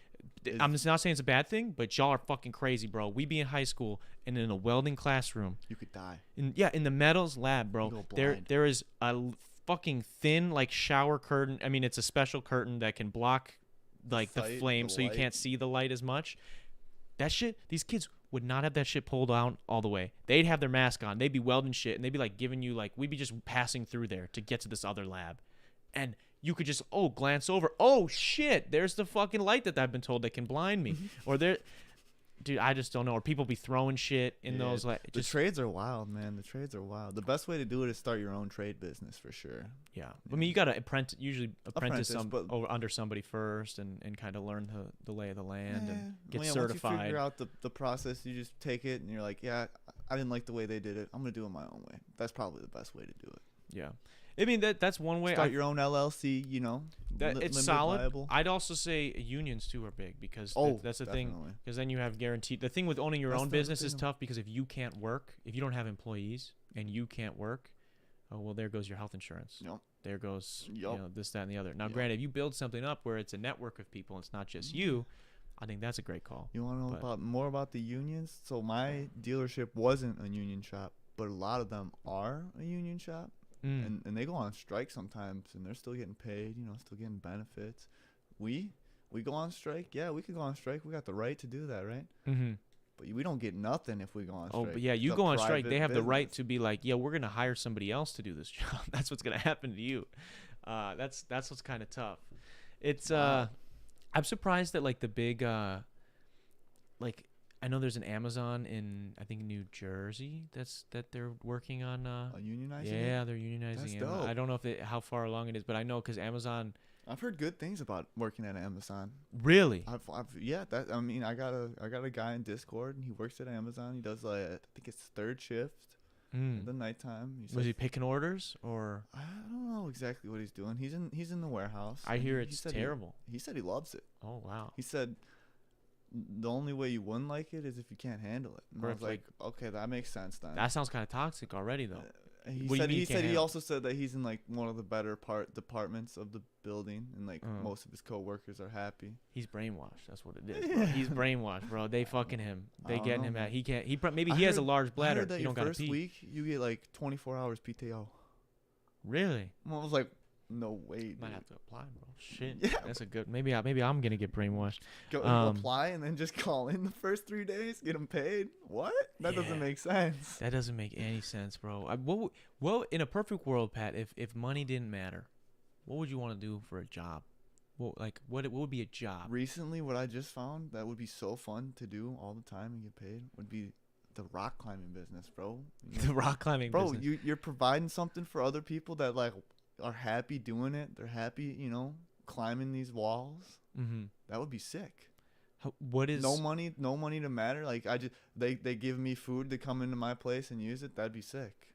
[SPEAKER 2] I'm just not saying it's a bad thing, but y'all are fucking crazy, bro. We be in high school and in a welding classroom.
[SPEAKER 1] You could die.
[SPEAKER 2] In the metals lab, bro. There is a fucking thin like shower curtain. I mean, it's a special curtain that can block like the flame, so you can't see the light as much. That shit, these kids would not have that shit pulled out all the way. They'd have their mask on. They'd be welding shit, and they'd be like giving you like, we'd be just passing through there to get to this other lab, and you could just glance over. Oh shit! There's the fucking light that I've been told that can blind me. Or there, dude, I just don't know. Or people be throwing shit in those like.
[SPEAKER 1] The trades are wild, man. The trades are wild. The best way to do it is start your own trade business for sure.
[SPEAKER 2] Yeah, I mean you gotta apprentice under somebody first and kind of learn the lay of the land and get certified.
[SPEAKER 1] Once you figure out the process, you just take it and you're like, yeah, I didn't like the way they did it. I'm gonna do it my own way. That's probably the best way to do it.
[SPEAKER 2] Yeah. I mean that's one way.
[SPEAKER 1] Start your own LLC. You know,
[SPEAKER 2] that it's
[SPEAKER 1] limited
[SPEAKER 2] solid.
[SPEAKER 1] liable.
[SPEAKER 2] I'd also say unions too are big because that's the thing.
[SPEAKER 1] Definitely.
[SPEAKER 2] Because then you have guaranteed. The thing with owning your
[SPEAKER 1] That's
[SPEAKER 2] own
[SPEAKER 1] the
[SPEAKER 2] business is
[SPEAKER 1] thing.
[SPEAKER 2] tough because if you can't work, if you don't have employees and you can't work, oh well, there goes your health insurance.
[SPEAKER 1] Yep.
[SPEAKER 2] There goes you
[SPEAKER 1] Yep.
[SPEAKER 2] know this, that, and the other. Now,
[SPEAKER 1] Yep.
[SPEAKER 2] granted, if you build something up where it's a network of people, and it's not just you. I think that's a great call.
[SPEAKER 1] You want to know
[SPEAKER 2] But-
[SPEAKER 1] more about the unions? So my dealership wasn't a union shop, but a lot of them are a union shop, and they go on strike sometimes, and they're still getting paid. You know, still getting benefits. We go on strike. Yeah, we could go on strike. We got the right to do that, right?
[SPEAKER 2] Mm-hmm.
[SPEAKER 1] But we don't get nothing if we go on strike.
[SPEAKER 2] Oh, but yeah, you
[SPEAKER 1] It's a
[SPEAKER 2] go on strike.
[SPEAKER 1] private
[SPEAKER 2] They have the right
[SPEAKER 1] business.
[SPEAKER 2] to be like, yeah, we're gonna hire somebody else to do this job. That's what's gonna happen to you. That's what's kind of tough. It's
[SPEAKER 1] Wow.
[SPEAKER 2] I'm surprised that like the big like I know there's an Amazon in I think New Jersey that they're working on.
[SPEAKER 1] Unionizing.
[SPEAKER 2] Yeah,
[SPEAKER 1] it?
[SPEAKER 2] they're unionizing.
[SPEAKER 1] That's
[SPEAKER 2] Amazon.
[SPEAKER 1] dope.
[SPEAKER 2] I don't know how far along it is, but I know because Amazon.
[SPEAKER 1] I've heard good things about working at Amazon.
[SPEAKER 2] Really?
[SPEAKER 1] Yeah, that I mean, I got a guy in Discord, and he works at Amazon. He does I think it's third shift in the nighttime.
[SPEAKER 2] Was he picking orders or?
[SPEAKER 1] I don't know exactly what he's doing. He's in the warehouse.
[SPEAKER 2] I
[SPEAKER 1] and
[SPEAKER 2] hear
[SPEAKER 1] he
[SPEAKER 2] it's
[SPEAKER 1] said
[SPEAKER 2] terrible.
[SPEAKER 1] He said he loves it.
[SPEAKER 2] Oh wow.
[SPEAKER 1] He said the only way you wouldn't like it is if you can't handle it. And
[SPEAKER 2] Or
[SPEAKER 1] I
[SPEAKER 2] if,
[SPEAKER 1] was like, okay, that makes sense then.
[SPEAKER 2] That sounds kind of toxic already though.
[SPEAKER 1] He
[SPEAKER 2] What do you
[SPEAKER 1] said
[SPEAKER 2] mean
[SPEAKER 1] he
[SPEAKER 2] you can't
[SPEAKER 1] said he
[SPEAKER 2] handle it?
[SPEAKER 1] also said that he's in like one of the better departments of the building, and like most of his coworkers are happy.
[SPEAKER 2] He's brainwashed. That's what it is. Bro. He's brainwashed, bro. They fucking him. They
[SPEAKER 1] don't
[SPEAKER 2] getting
[SPEAKER 1] know,
[SPEAKER 2] him
[SPEAKER 1] man.
[SPEAKER 2] at. He can't. Maybe
[SPEAKER 1] I
[SPEAKER 2] he has a
[SPEAKER 1] heard-
[SPEAKER 2] large
[SPEAKER 1] I
[SPEAKER 2] bladder.
[SPEAKER 1] heard that
[SPEAKER 2] You
[SPEAKER 1] your
[SPEAKER 2] don't gotta
[SPEAKER 1] first
[SPEAKER 2] pee.
[SPEAKER 1] week you get like 24 hours PTO.
[SPEAKER 2] Really?
[SPEAKER 1] I was like, no way,
[SPEAKER 2] Might
[SPEAKER 1] dude.
[SPEAKER 2] have to apply, bro. Shit.
[SPEAKER 1] Yeah.
[SPEAKER 2] That's a good. Maybe I'm gonna get brainwashed.
[SPEAKER 1] Go apply and then just call in the first 3 days, get them paid. What? That
[SPEAKER 2] Yeah.
[SPEAKER 1] doesn't make sense.
[SPEAKER 2] That doesn't make any sense, bro. What in a perfect world, Pat? If money didn't matter, what would you want to do for a job? What would be a job?
[SPEAKER 1] Recently, what I just found that would be so fun to do all the time and get paid would be the rock climbing business, bro. You know?
[SPEAKER 2] The rock climbing
[SPEAKER 1] Bro,
[SPEAKER 2] business.
[SPEAKER 1] you're providing something for other people that like are happy doing it. They're happy, you know, climbing these walls.
[SPEAKER 2] Mm-hmm.
[SPEAKER 1] That would be sick.
[SPEAKER 2] What is
[SPEAKER 1] No money to matter. Like they give me food to come into my place and use it. That'd be sick.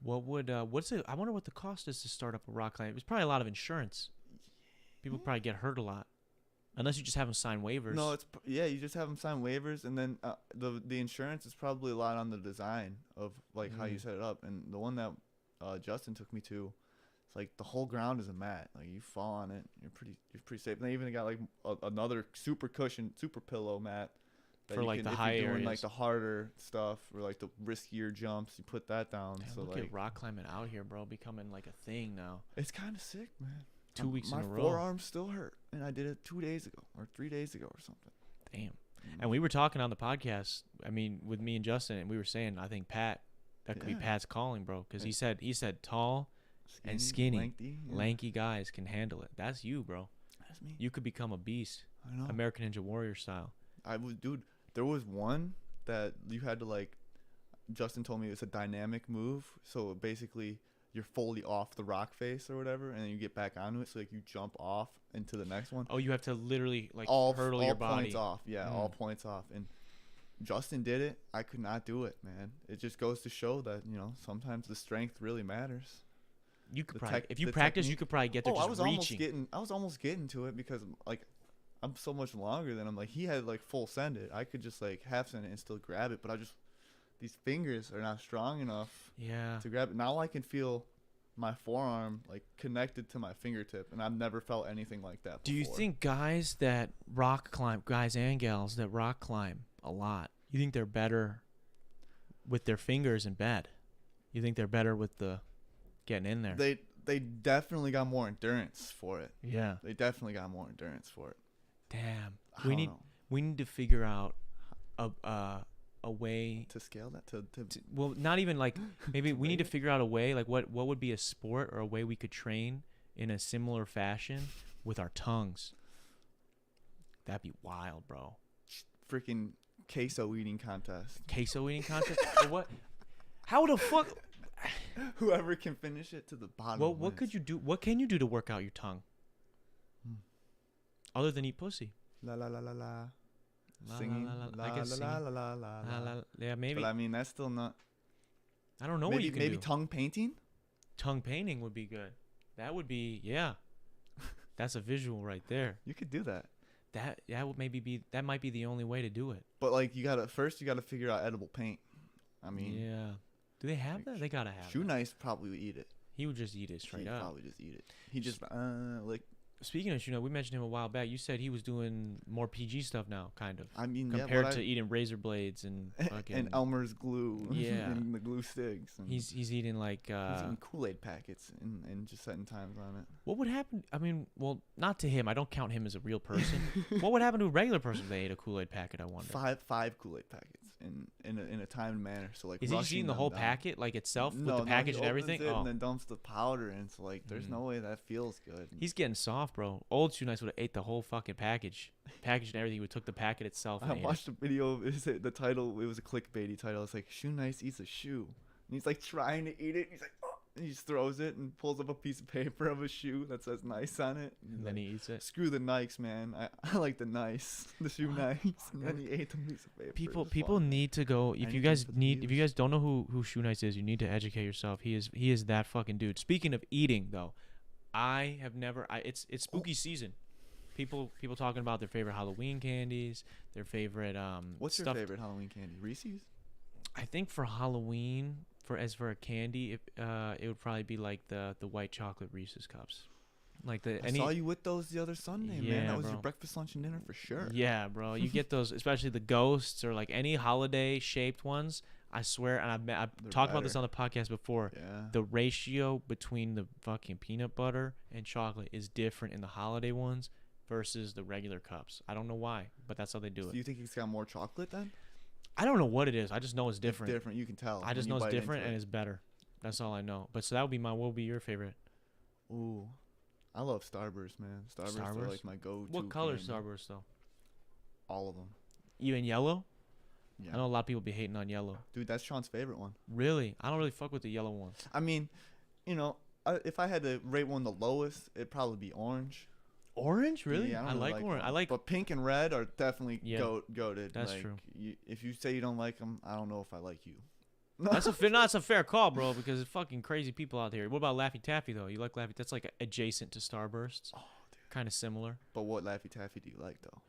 [SPEAKER 2] What would what's it? I wonder what the cost is to start up a rock climbing. It's probably a lot of insurance. People probably get hurt a lot, unless you just have them sign waivers.
[SPEAKER 1] No, you just have them sign waivers, and then the insurance is probably a lot on the design of like how you set it up. And the one that Justin took me to, it's like the whole ground is a mat. Like you fall on it, you're pretty safe. And they even got like another super pillow mat that
[SPEAKER 2] For,
[SPEAKER 1] you
[SPEAKER 2] like,
[SPEAKER 1] can,
[SPEAKER 2] the
[SPEAKER 1] if
[SPEAKER 2] high
[SPEAKER 1] you're doing like
[SPEAKER 2] areas.
[SPEAKER 1] the harder stuff or like the riskier jumps, you put that down.
[SPEAKER 2] Damn,
[SPEAKER 1] so
[SPEAKER 2] look
[SPEAKER 1] like
[SPEAKER 2] at rock climbing out here, bro, becoming like a thing now.
[SPEAKER 1] it's kind of sick, man.
[SPEAKER 2] 2 weeks in a row.
[SPEAKER 1] My forearms still hurt, and I did it 2 days ago or 3 days ago or something.
[SPEAKER 2] Damn. And we were talking on the podcast. I mean, with me and Justin, and we were saying, I think that could be
[SPEAKER 1] Yeah.
[SPEAKER 2] Pat's calling, bro, because he said tall, and skinny,
[SPEAKER 1] lengthy, yeah.
[SPEAKER 2] lanky guys can handle it. That's you, bro.
[SPEAKER 1] That's me.
[SPEAKER 2] You could become a beast,
[SPEAKER 1] I know.
[SPEAKER 2] American Ninja Warrior style.
[SPEAKER 1] Dude. There was one that you had to like. Justin told me it's a dynamic move, so basically you're fully off the rock face or whatever, and then you get back onto it. So like you jump off into the next one.
[SPEAKER 2] Oh, you have to literally like
[SPEAKER 1] all
[SPEAKER 2] hurdle your body.
[SPEAKER 1] points off. Yeah, all points off. And Justin did it. I could not do it, man. It just goes to show that sometimes the strength really matters.
[SPEAKER 2] You could
[SPEAKER 1] The
[SPEAKER 2] probably,
[SPEAKER 1] tech-
[SPEAKER 2] if you
[SPEAKER 1] the
[SPEAKER 2] practice, you
[SPEAKER 1] technique.
[SPEAKER 2] could probably get there
[SPEAKER 1] I
[SPEAKER 2] just
[SPEAKER 1] was
[SPEAKER 2] reaching.
[SPEAKER 1] almost getting to it because like I'm so much longer than him. Like he had like full send it. I could just like half send it and still grab it, but these fingers are not strong enough
[SPEAKER 2] Yeah.
[SPEAKER 1] to grab it. Now I can feel my forearm like connected to my fingertip, and I've never felt anything like that before.
[SPEAKER 2] Do you think guys that rock climb, guys and gals that rock climb a lot, you think they're better with their fingers in bed? You think they're better with the getting in there?
[SPEAKER 1] They definitely got more endurance for it.
[SPEAKER 2] Yeah.
[SPEAKER 1] They definitely got more endurance for it.
[SPEAKER 2] Damn.
[SPEAKER 1] I don't know.
[SPEAKER 2] We need to figure out a way
[SPEAKER 1] To scale that to
[SPEAKER 2] well, not even like maybe we need to figure out a way like what would be a sport or a way we could train in a similar fashion with our tongues. That'd be wild, bro.
[SPEAKER 1] freaking queso eating contest.
[SPEAKER 2] Queso eating contest? Or what? How the fuck?
[SPEAKER 1] Whoever can finish it to the bottom.
[SPEAKER 2] What
[SPEAKER 1] wins.
[SPEAKER 2] could you do? What can you do to work out your tongue? Other than eat pussy.
[SPEAKER 1] La la la la la.
[SPEAKER 2] La,
[SPEAKER 1] Singing.
[SPEAKER 2] la, la, la.
[SPEAKER 1] La
[SPEAKER 2] I guess
[SPEAKER 1] la
[SPEAKER 2] singing.
[SPEAKER 1] la la la
[SPEAKER 2] La,
[SPEAKER 1] la.
[SPEAKER 2] la, yeah, maybe.
[SPEAKER 1] But I mean, that's still not.
[SPEAKER 2] I don't know what
[SPEAKER 1] Maybe
[SPEAKER 2] you can
[SPEAKER 1] maybe
[SPEAKER 2] do.
[SPEAKER 1] tongue painting.
[SPEAKER 2] Tongue painting would be good. That would be, yeah. That's a visual right there.
[SPEAKER 1] You could do that.
[SPEAKER 2] That would maybe be, that might be the only way to do it.
[SPEAKER 1] But like you gotta figure out edible paint. I mean,
[SPEAKER 2] yeah. Do they have that? They gotta have
[SPEAKER 1] Shoe
[SPEAKER 2] that.
[SPEAKER 1] Nice probably would eat it.
[SPEAKER 2] He would just eat it straight up.
[SPEAKER 1] Probably just eat it. He just like.
[SPEAKER 2] Speaking of Shoe Nice, we mentioned him a while back. You said he was doing more PG stuff now, kind of.
[SPEAKER 1] I mean,
[SPEAKER 2] compared to eating razor blades and fucking
[SPEAKER 1] and Elmer's glue.
[SPEAKER 2] Yeah.
[SPEAKER 1] And the glue sticks. And
[SPEAKER 2] he's eating like
[SPEAKER 1] he's eating Kool-Aid packets and just setting times on it.
[SPEAKER 2] What would happen? I mean, well, not to him. I don't count him as a real person. What would happen to a regular person if they ate a Kool-Aid packet? I wonder.
[SPEAKER 1] Five Kool-Aid packets in a timed manner. So like,
[SPEAKER 2] is he just eating the whole packet like itself with the package and everything?
[SPEAKER 1] And then dumps the powder in. So like, there's no way that feels good.
[SPEAKER 2] He's getting soft, bro. Old Shoe Nice would have ate the whole fucking package and everything. He would took the packet itself. And
[SPEAKER 1] I watched a video. The title. It was a clickbaity title. It's like Shoe Nice eats a shoe, and he's like trying to eat it. And he's like, oh, and he just throws it and pulls up a piece of paper of a shoe that says Nice on it.
[SPEAKER 2] And then he eats it.
[SPEAKER 1] Screw the Nikes, man. I like the Nice, the shoe Nice. And then he ate the piece of paper.
[SPEAKER 2] People need to go. If you guys don't know who Shoe Nice is, you need to educate yourself. He is that fucking dude. Speaking of eating though, it's spooky season. People talking about their favorite Halloween candies, their favorite
[SPEAKER 1] What's your favorite Halloween candy? Reese's?
[SPEAKER 2] I think for Halloween, for a candy, it would probably be like the white chocolate Reese's cups. Like I saw
[SPEAKER 1] you with those the other Sunday, man. That was your breakfast, lunch, and dinner for sure.
[SPEAKER 2] Yeah, bro. You get those, especially the ghosts or like any holiday shaped ones. I swear, and I've talked about this on the podcast before. Yeah. The ratio between the fucking peanut butter and chocolate is different in the holiday ones versus the regular cups. I don't know why, but that's how they do it.
[SPEAKER 1] Do you think it's got more chocolate then?
[SPEAKER 2] I don't know what it is. I just know it's different.
[SPEAKER 1] It's different. You can tell.
[SPEAKER 2] I just know it's different and it's better. That's all I know. But so that would be what would be your favorite?
[SPEAKER 1] Ooh, I love Starburst, man. Starburst are like my go-to.
[SPEAKER 2] What color Starburst though?
[SPEAKER 1] All of them.
[SPEAKER 2] Even yellow?
[SPEAKER 1] Yeah.
[SPEAKER 2] I know a lot of people be hating on yellow.
[SPEAKER 1] Dude, that's Sean's favorite one.
[SPEAKER 2] Really? I don't really fuck with the yellow ones.
[SPEAKER 1] I mean, if I had to rate one the lowest, it'd probably be orange.
[SPEAKER 2] Orange, really?
[SPEAKER 1] Yeah,
[SPEAKER 2] I like orange.
[SPEAKER 1] But pink and red are definitely goated.
[SPEAKER 2] That's true.
[SPEAKER 1] If you say you don't like them, I don't know if I like you.
[SPEAKER 2] That's a fair call, bro. Because it's fucking crazy people out here. What about Laffy Taffy though? You like Laffy? That's like adjacent to Starbursts. Oh, dude. Kind of similar.
[SPEAKER 1] But what Laffy Taffy do you like though?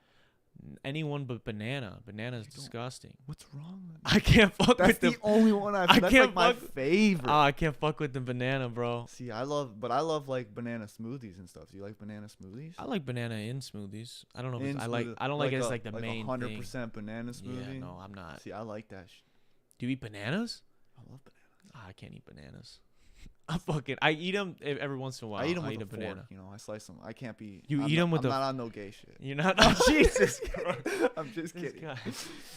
[SPEAKER 2] Anyone but banana. Banana's disgusting.
[SPEAKER 1] What's wrong?
[SPEAKER 2] I can't fuck with them.
[SPEAKER 1] That's the only one I that's
[SPEAKER 2] can't
[SPEAKER 1] like my favorite.
[SPEAKER 2] I can't fuck with the banana, bro.
[SPEAKER 1] See, I love like banana smoothies and stuff. Do you like banana smoothies?
[SPEAKER 2] I like banana in smoothies. I don't know if I don't like it as like the main
[SPEAKER 1] 100% banana smoothie.
[SPEAKER 2] Yeah, no, I'm not.
[SPEAKER 1] See, I like that.
[SPEAKER 2] Do you eat bananas?
[SPEAKER 1] I love bananas.
[SPEAKER 2] I can't eat bananas. I eat them every once in a while.
[SPEAKER 1] I eat them with
[SPEAKER 2] a banana.
[SPEAKER 1] Fork, I slice them. I can't be.
[SPEAKER 2] You eat them with
[SPEAKER 1] I'm not on no gay shit.
[SPEAKER 2] You're not. Oh, Jesus.
[SPEAKER 1] I'm just kidding.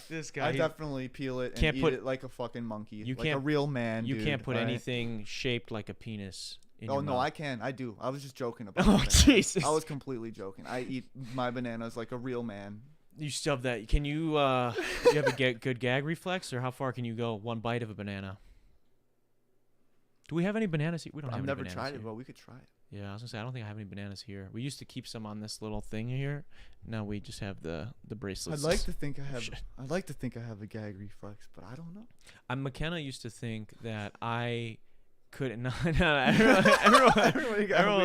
[SPEAKER 2] This guy.
[SPEAKER 1] I definitely peel it and eat it like a fucking monkey. Like a real man.
[SPEAKER 2] You can't put anything shaped like a penis in your mouth.
[SPEAKER 1] No, I can. I do. I was just joking about.
[SPEAKER 2] Oh, Jesus.
[SPEAKER 1] I was completely joking. I eat my bananas like a real man.
[SPEAKER 2] You shove that. Can you? You have a good gag reflex, or how far can you go? One bite of a banana. Do we have any bananas here? We don't have any bananas.
[SPEAKER 1] I've never tried it, but we could try it.
[SPEAKER 2] Yeah, I was gonna say I don't think I have any bananas here. We used to keep some on this little thing here. Now we just have the bracelets.
[SPEAKER 1] I'd like to think I have a gag reflex, but I don't know.
[SPEAKER 2] McKenna used to think that I couldn't. Everyone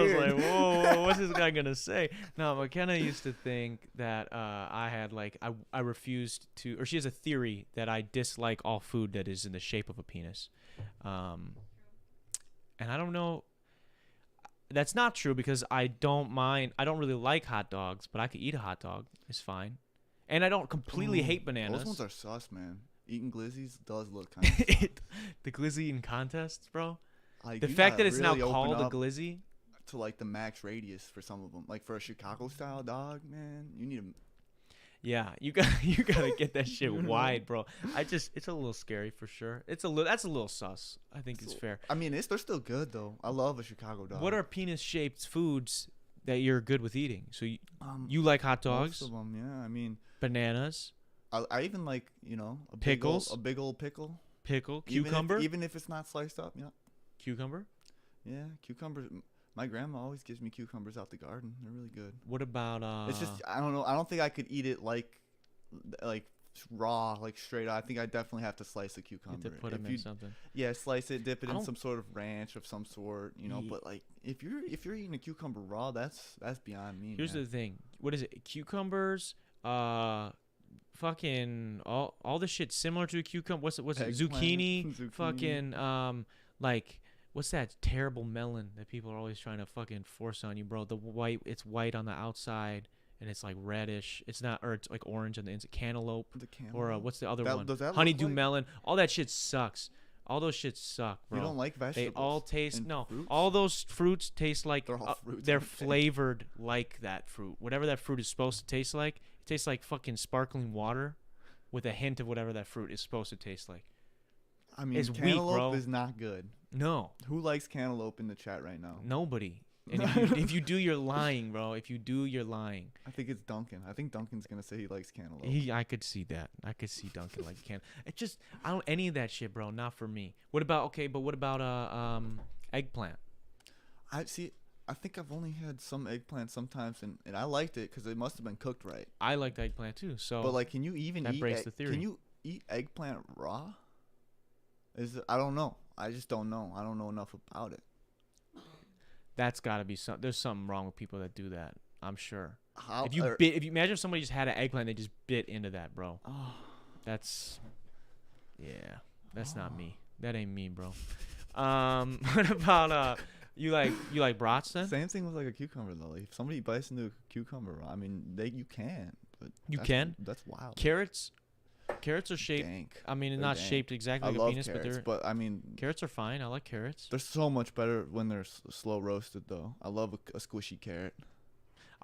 [SPEAKER 2] was like, "Whoa, what's this guy gonna say?" No, McKenna used to think that I had I refused to, or she has a theory that I dislike all food that is in the shape of a penis. And I don't know. That's not true because I don't mind. I don't really like hot dogs, but I could eat a hot dog. It's fine. And I don't completely hate bananas.
[SPEAKER 1] Those ones are sus, man. Eating glizzies does look kind of
[SPEAKER 2] the glizzy eating contests, bro. The fact that it's really now called a glizzy.
[SPEAKER 1] To like the max radius for some of them. Like for a Chicago style dog, man, you need a...
[SPEAKER 2] Yeah, you gotta get that shit wide, bro. It's a little scary for sure. That's a little sus. I think it's fair.
[SPEAKER 1] I mean, they're still good though. I love a Chicago dog.
[SPEAKER 2] What are penis-shaped foods that you're good with eating? So you like hot dogs?
[SPEAKER 1] Most of them, yeah. I mean,
[SPEAKER 2] bananas.
[SPEAKER 1] I even like
[SPEAKER 2] pickles.
[SPEAKER 1] A big old pickle.
[SPEAKER 2] Pickle, cucumber.
[SPEAKER 1] Even if it's not sliced up,
[SPEAKER 2] Cucumber.
[SPEAKER 1] Yeah, cucumbers. My grandma always gives me cucumbers out the garden. They're really good.
[SPEAKER 2] What about
[SPEAKER 1] It's just I don't know. I don't think I could eat it like raw, like straight out, I think I definitely have to slice a
[SPEAKER 2] You
[SPEAKER 1] cucumber.
[SPEAKER 2] have to put
[SPEAKER 1] If
[SPEAKER 2] them
[SPEAKER 1] you,
[SPEAKER 2] in something.
[SPEAKER 1] yeah, slice it, dip it
[SPEAKER 2] I
[SPEAKER 1] in
[SPEAKER 2] don't-
[SPEAKER 1] some sort of ranch of some sort, you know.
[SPEAKER 2] Ye-
[SPEAKER 1] But like, if you're eating a cucumber raw, that's beyond me.
[SPEAKER 2] Here's
[SPEAKER 1] man.
[SPEAKER 2] the thing. What is it? Cucumbers. Fucking all the shit similar to a cucumber. What's it?
[SPEAKER 1] Eggplant,
[SPEAKER 2] Zucchini.
[SPEAKER 1] zucchini.
[SPEAKER 2] Fucking like what's that terrible melon that people are always trying to fucking force on you, bro? The white. It's white on the outside and it's like reddish. It's not, or it's like orange on the inside. Cantaloupe.
[SPEAKER 1] The
[SPEAKER 2] Or
[SPEAKER 1] cantaloupe.
[SPEAKER 2] what's the other
[SPEAKER 1] That-
[SPEAKER 2] one?
[SPEAKER 1] does that look
[SPEAKER 2] Honeydew
[SPEAKER 1] like-
[SPEAKER 2] melon. All that shit sucks. All those shit suck, bro.
[SPEAKER 1] You don't like
[SPEAKER 2] They
[SPEAKER 1] vegetables?
[SPEAKER 2] all taste
[SPEAKER 1] and
[SPEAKER 2] no.
[SPEAKER 1] fruits?
[SPEAKER 2] All those fruits taste like
[SPEAKER 1] They're all fruits,
[SPEAKER 2] they're
[SPEAKER 1] aren't they?
[SPEAKER 2] flavored like that fruit. Whatever that fruit is supposed to taste like, it tastes like fucking sparkling water, with a hint of whatever that fruit is supposed to taste like.
[SPEAKER 1] I mean,
[SPEAKER 2] it's weak,
[SPEAKER 1] cantaloupe
[SPEAKER 2] bro.
[SPEAKER 1] is not good.
[SPEAKER 2] No,
[SPEAKER 1] Who likes cantaloupe in the chat right now?
[SPEAKER 2] nobody. And if you do, you're lying, bro. If you do, you're lying.
[SPEAKER 1] I think it's Duncan. I think Duncan's gonna say he likes cantaloupe.
[SPEAKER 2] I could see that. I could see Duncan like can. It just I don't any of that shit, bro. Not for me. What about but what about eggplant?
[SPEAKER 1] I see. I think I've only had some eggplant sometimes, and I liked it because it must have been cooked right.
[SPEAKER 2] I liked eggplant too. So
[SPEAKER 1] But like, can you even
[SPEAKER 2] that
[SPEAKER 1] eat?
[SPEAKER 2] breaks the theory.
[SPEAKER 1] Can you eat eggplant raw? I don't know. I just don't know. I don't know enough about it.
[SPEAKER 2] that's got to be some. There's something wrong with people that do that. I'm sure.
[SPEAKER 1] How?
[SPEAKER 2] If you imagine if somebody just had an eggplant, they just bit into that, bro.
[SPEAKER 1] Oh,
[SPEAKER 2] That's not me. That ain't me, bro. What about you like brats then?
[SPEAKER 1] same thing with like a cucumber though. Like, if somebody bites into a cucumber raw, I mean, you can, but
[SPEAKER 2] You
[SPEAKER 1] that's-
[SPEAKER 2] can?
[SPEAKER 1] That's wild.
[SPEAKER 2] Carrots are shaped.
[SPEAKER 1] Dank.
[SPEAKER 2] I mean,
[SPEAKER 1] They're
[SPEAKER 2] not
[SPEAKER 1] dank.
[SPEAKER 2] shaped exactly
[SPEAKER 1] I
[SPEAKER 2] like a
[SPEAKER 1] love
[SPEAKER 2] penis,
[SPEAKER 1] carrots,
[SPEAKER 2] but
[SPEAKER 1] I mean,
[SPEAKER 2] carrots are fine. I like carrots.
[SPEAKER 1] they're so much better when they're slow roasted though. I love a squishy carrot.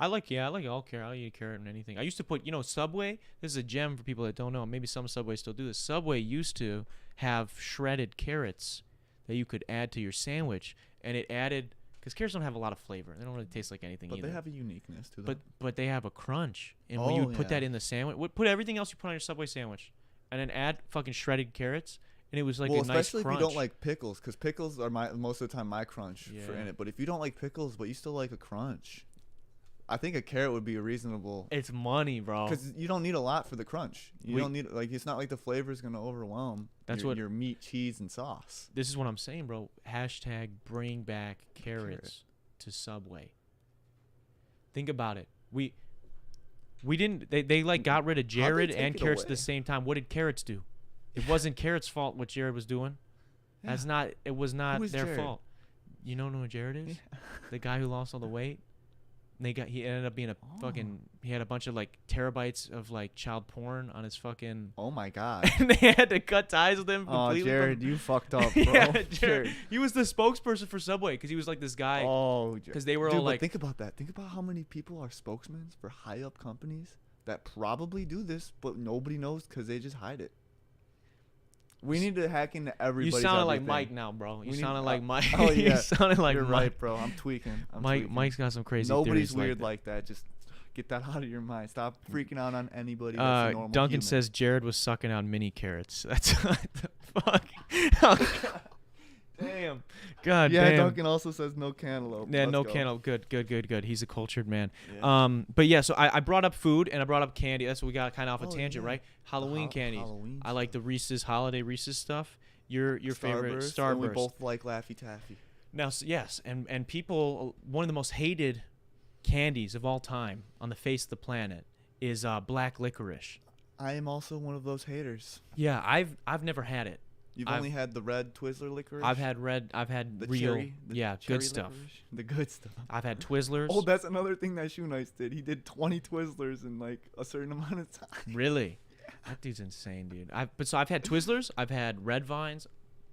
[SPEAKER 2] I like all carrot. I'll eat a carrot in anything. I used to put, Subway. This is a gem for people that don't know. Maybe some Subways still do this. Subway used to have shredded carrots that you could add to your sandwich, and it added because carrots don't have a lot of flavor. They don't really taste like anything
[SPEAKER 1] But
[SPEAKER 2] either.
[SPEAKER 1] they have a uniqueness to them.
[SPEAKER 2] But they have a crunch, and when you
[SPEAKER 1] Oh,
[SPEAKER 2] would put
[SPEAKER 1] yeah.
[SPEAKER 2] that in the sandwich, put everything else you put on your Subway sandwich, and then add fucking shredded carrots, and it was like
[SPEAKER 1] well,
[SPEAKER 2] a nice
[SPEAKER 1] especially
[SPEAKER 2] crunch.
[SPEAKER 1] if you don't like pickles, because pickles are most of the time my crunch for
[SPEAKER 2] Yeah.
[SPEAKER 1] in it. But if you don't like pickles, but you still like a crunch, I think a carrot would be a reasonable.
[SPEAKER 2] It's money, bro.
[SPEAKER 1] Because you don't need a lot for the crunch. You
[SPEAKER 2] We-
[SPEAKER 1] don't need it's not like the flavor is gonna overwhelm.
[SPEAKER 2] That's
[SPEAKER 1] your,
[SPEAKER 2] what-
[SPEAKER 1] your meat, cheese, and sauce.
[SPEAKER 2] This is what I'm saying, bro. Hashtag bring back carrots to Subway. Think about it. We didn't. They like got rid of
[SPEAKER 1] How'd they
[SPEAKER 2] Jared
[SPEAKER 1] take
[SPEAKER 2] and
[SPEAKER 1] it
[SPEAKER 2] carrots at
[SPEAKER 1] away?
[SPEAKER 2] the same time. What did carrots do? It wasn't carrots' fault what Jared was doing. That's
[SPEAKER 1] Yeah.
[SPEAKER 2] not. It was not
[SPEAKER 1] Who is
[SPEAKER 2] their
[SPEAKER 1] Jared?
[SPEAKER 2] fault. You know who Jared is? The guy who lost all the weight. He ended up being a fucking. He had a bunch of like terabytes of like child porn on his fucking.
[SPEAKER 1] Oh my god.
[SPEAKER 2] And they had to cut ties with him
[SPEAKER 1] Oh,
[SPEAKER 2] completely.
[SPEAKER 1] Jared, you fucked up, bro.
[SPEAKER 2] Yeah, Jared. He was the spokesperson for Subway because he was like this guy.
[SPEAKER 1] Oh,
[SPEAKER 2] Because they were
[SPEAKER 1] dude,
[SPEAKER 2] all
[SPEAKER 1] but
[SPEAKER 2] like,
[SPEAKER 1] think about that. Think about how many people are spokesmen for high up companies that probably do this, but nobody knows because they just hide it. We need to hack into
[SPEAKER 2] you
[SPEAKER 1] everybody's
[SPEAKER 2] sounded like
[SPEAKER 1] everything.
[SPEAKER 2] Mike now, bro. You
[SPEAKER 1] We need-
[SPEAKER 2] sounded like Mike.
[SPEAKER 1] oh, yeah.
[SPEAKER 2] You sounded like
[SPEAKER 1] You're
[SPEAKER 2] Mike.
[SPEAKER 1] right, bro. I'm tweaking.
[SPEAKER 2] Mike's got some crazy
[SPEAKER 1] Nobody's
[SPEAKER 2] theories
[SPEAKER 1] weird
[SPEAKER 2] that.
[SPEAKER 1] like that. Just get that out of your mind. Stop freaking out on anybody. That's a normal
[SPEAKER 2] Duncan
[SPEAKER 1] human.
[SPEAKER 2] says Jared was sucking out mini carrots. That's what the fuck. Oh, God. Damn. God
[SPEAKER 1] Yeah,
[SPEAKER 2] damn.
[SPEAKER 1] Duncan also says no cantaloupe.
[SPEAKER 2] Yeah,
[SPEAKER 1] Let's
[SPEAKER 2] no
[SPEAKER 1] go.
[SPEAKER 2] cantaloupe. Good. He's a cultured man.
[SPEAKER 1] Yeah.
[SPEAKER 2] But yeah, so I brought up food and I brought up candy. That's what we got kind of off a
[SPEAKER 1] Oh,
[SPEAKER 2] tangent,
[SPEAKER 1] yeah.
[SPEAKER 2] right? Halloween candies.
[SPEAKER 1] Halloween
[SPEAKER 2] I like the Reese's holiday Reese's stuff. Your favorite
[SPEAKER 1] Starburst, and we
[SPEAKER 2] Starburst.
[SPEAKER 1] both like Laffy Taffy.
[SPEAKER 2] Now, yes, and people, one of the most hated candies of all time on the face of the planet is black licorice.
[SPEAKER 1] I am also one of those haters.
[SPEAKER 2] Yeah, I've never had it.
[SPEAKER 1] You've
[SPEAKER 2] I've-
[SPEAKER 1] only had the red Twizzler licorice.
[SPEAKER 2] I've had the real,
[SPEAKER 1] cherry, the
[SPEAKER 2] yeah,
[SPEAKER 1] cherry
[SPEAKER 2] good stuff.
[SPEAKER 1] licorice, the good stuff.
[SPEAKER 2] I've had Twizzlers.
[SPEAKER 1] Oh, that's another thing that Shoe Nice did. He did 20 Twizzlers in like a certain amount of time.
[SPEAKER 2] Really? That dude's insane, dude. I've had Twizzlers. I've had Red Vines.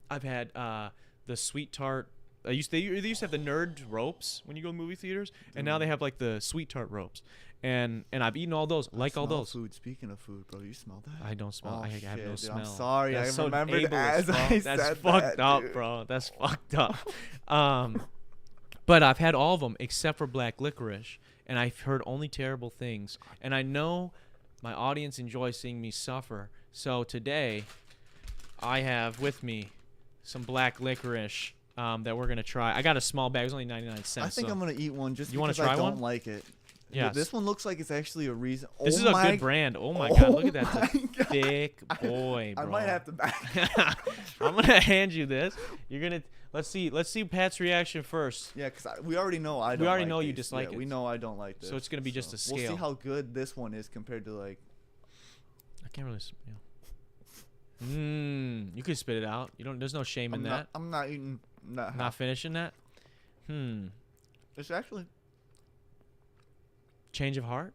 [SPEAKER 2] I've had the Sweet Tart. They used to have the Nerd ropes when you go to movie theaters, and now they have like the Sweet Tart ropes. And I've eaten all those, like all
[SPEAKER 1] Smell
[SPEAKER 2] those.
[SPEAKER 1] Food. Speaking of food, bro, you smell that?
[SPEAKER 2] I don't smell.
[SPEAKER 1] Oh,
[SPEAKER 2] I have
[SPEAKER 1] shit,
[SPEAKER 2] no
[SPEAKER 1] dude,
[SPEAKER 2] smell.
[SPEAKER 1] I'm sorry.
[SPEAKER 2] That's
[SPEAKER 1] I
[SPEAKER 2] so
[SPEAKER 1] remembered
[SPEAKER 2] ableist,
[SPEAKER 1] as
[SPEAKER 2] bro.
[SPEAKER 1] I
[SPEAKER 2] That's
[SPEAKER 1] said
[SPEAKER 2] fucked
[SPEAKER 1] that,
[SPEAKER 2] up,
[SPEAKER 1] dude.
[SPEAKER 2] bro. That's fucked up. But I've had all of them except for black licorice, and I've heard only terrible things. And I know my audience enjoys seeing me suffer. So today, I have with me some black licorice that we're gonna try. I got a small bag. It was only 99 cents.
[SPEAKER 1] I think
[SPEAKER 2] so.
[SPEAKER 1] I'm gonna eat one just
[SPEAKER 2] You wanna
[SPEAKER 1] because I
[SPEAKER 2] try
[SPEAKER 1] don't
[SPEAKER 2] one?
[SPEAKER 1] like it.
[SPEAKER 2] Yes.
[SPEAKER 1] This one looks like it's actually a reason.
[SPEAKER 2] This
[SPEAKER 1] oh
[SPEAKER 2] is a
[SPEAKER 1] my,
[SPEAKER 2] good brand. Oh my god, look at that
[SPEAKER 1] my God.
[SPEAKER 2] thick boy, bro.
[SPEAKER 1] I might have to back.
[SPEAKER 2] I'm gonna hand you this. You're gonna let's see Pat's reaction first.
[SPEAKER 1] Yeah, because we already know I don't.
[SPEAKER 2] We already
[SPEAKER 1] like
[SPEAKER 2] know you
[SPEAKER 1] these.
[SPEAKER 2] dislike
[SPEAKER 1] Yeah,
[SPEAKER 2] it.
[SPEAKER 1] we know I don't like this.
[SPEAKER 2] So it's gonna be just a scale.
[SPEAKER 1] We'll see how good this one is compared to like.
[SPEAKER 2] I can't really. You can spit it out. You don't. There's no shame in that.
[SPEAKER 1] I'm not eating.
[SPEAKER 2] Not finishing that.
[SPEAKER 1] It's actually.
[SPEAKER 2] Change of heart.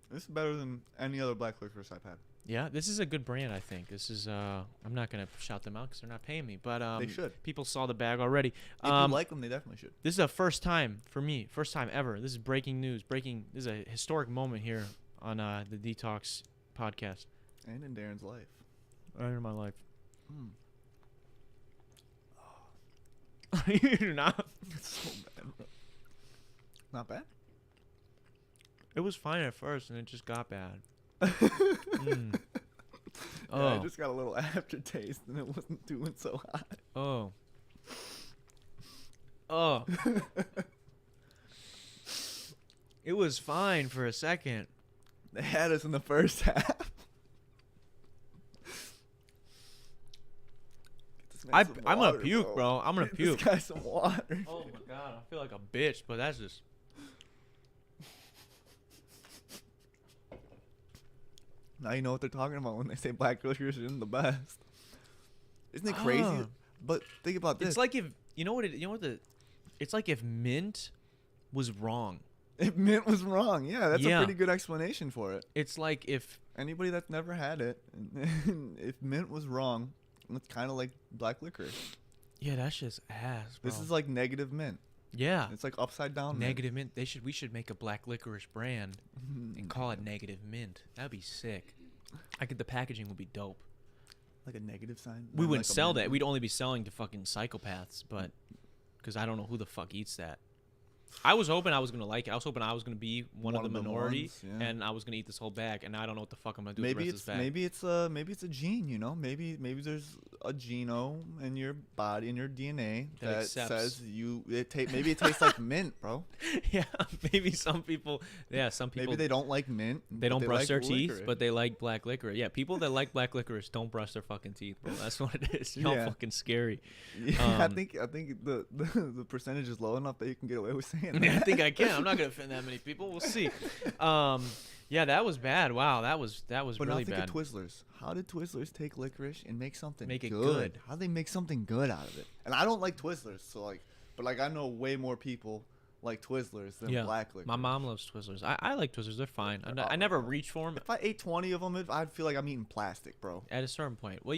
[SPEAKER 1] This is better than any other black licorice I've had.
[SPEAKER 2] Yeah, this is a good brand. I think this is. I'm not gonna shout them out because they're not paying me, but
[SPEAKER 1] They should.
[SPEAKER 2] People saw the bag already.
[SPEAKER 1] If you like them, they definitely should.
[SPEAKER 2] This is a first time for me. First time ever. This is breaking news. This is a historic moment here on the Dtalks podcast.
[SPEAKER 1] And in Darren's life.
[SPEAKER 2] In my life.
[SPEAKER 1] Oh.
[SPEAKER 2] You're not.
[SPEAKER 1] It's so bad. Not bad.
[SPEAKER 2] It was fine at first, and it just got bad.
[SPEAKER 1] Yeah, I just got a little aftertaste, and it wasn't doing so hot.
[SPEAKER 2] Oh. It was fine for a second.
[SPEAKER 1] They had us in the first half.
[SPEAKER 2] I'm gonna puke, bro. I'm gonna puke.
[SPEAKER 1] This guy some water.
[SPEAKER 2] Oh my god, I feel like a bitch, but that's just.
[SPEAKER 1] Now you know what they're talking about when they say black licorice isn't the best. Isn't it crazy? But think about this.
[SPEAKER 2] It's like if it's like if mint was wrong.
[SPEAKER 1] If mint was wrong, yeah, that's
[SPEAKER 2] Yeah.
[SPEAKER 1] a pretty good explanation for it.
[SPEAKER 2] It's like if
[SPEAKER 1] Anybody that's never had it, if mint was wrong, it's kind of like black licorice.
[SPEAKER 2] yeah, that's just ass, bro.
[SPEAKER 1] This is like negative mint.
[SPEAKER 2] yeah,
[SPEAKER 1] It's like upside down
[SPEAKER 2] negative mint. We should make a black licorice brand
[SPEAKER 1] mint.
[SPEAKER 2] and call it negative mint. That'd be sick. The packaging would be dope.
[SPEAKER 1] Like a negative sign.
[SPEAKER 2] We
[SPEAKER 1] Not
[SPEAKER 2] wouldn't
[SPEAKER 1] like a
[SPEAKER 2] sell
[SPEAKER 1] mint.
[SPEAKER 2] that. We'd only be selling to fucking psychopaths, but because I don't know who the fuck eats that. I was hoping I was gonna like it. I was hoping I was gonna be one of the minority,
[SPEAKER 1] ones, yeah.
[SPEAKER 2] and I was gonna eat this whole bag. And now I don't know what the fuck I'm gonna do
[SPEAKER 1] Maybe
[SPEAKER 2] with
[SPEAKER 1] it's
[SPEAKER 2] the rest of this bag.
[SPEAKER 1] maybe it's a gene, you know. Maybe there's a genome in your body, in your DNA
[SPEAKER 2] That
[SPEAKER 1] that
[SPEAKER 2] accepts.
[SPEAKER 1] says maybe it tastes like mint, bro.
[SPEAKER 2] Yeah, maybe some people. Yeah, some people.
[SPEAKER 1] Maybe they don't like mint.
[SPEAKER 2] They
[SPEAKER 1] but
[SPEAKER 2] don't brush
[SPEAKER 1] like
[SPEAKER 2] their teeth,
[SPEAKER 1] licorice.
[SPEAKER 2] but they like black licorice. Yeah, people that like black licorice don't brush their fucking teeth, bro. That's what it is. Y'all
[SPEAKER 1] Yeah.
[SPEAKER 2] fucking scary.
[SPEAKER 1] Yeah, I think the percentage is low enough that you can get away with saying that.
[SPEAKER 2] I think I can. I'm not gonna offend that many people. We'll see. Yeah, that was bad. Wow, that was
[SPEAKER 1] But
[SPEAKER 2] really
[SPEAKER 1] now think
[SPEAKER 2] bad.
[SPEAKER 1] of Twizzlers. How did Twizzlers take licorice and make something
[SPEAKER 2] Make it
[SPEAKER 1] good?
[SPEAKER 2] good.
[SPEAKER 1] How do they make something good out of it? And I don't like Twizzlers, but I know way more people like Twizzlers than black licorice.
[SPEAKER 2] My mom loves Twizzlers. I like Twizzlers. They're fine. I never reach for them
[SPEAKER 1] If I ate 20 of them, I'd feel like I'm eating plastic, bro.
[SPEAKER 2] at a certain point. Well,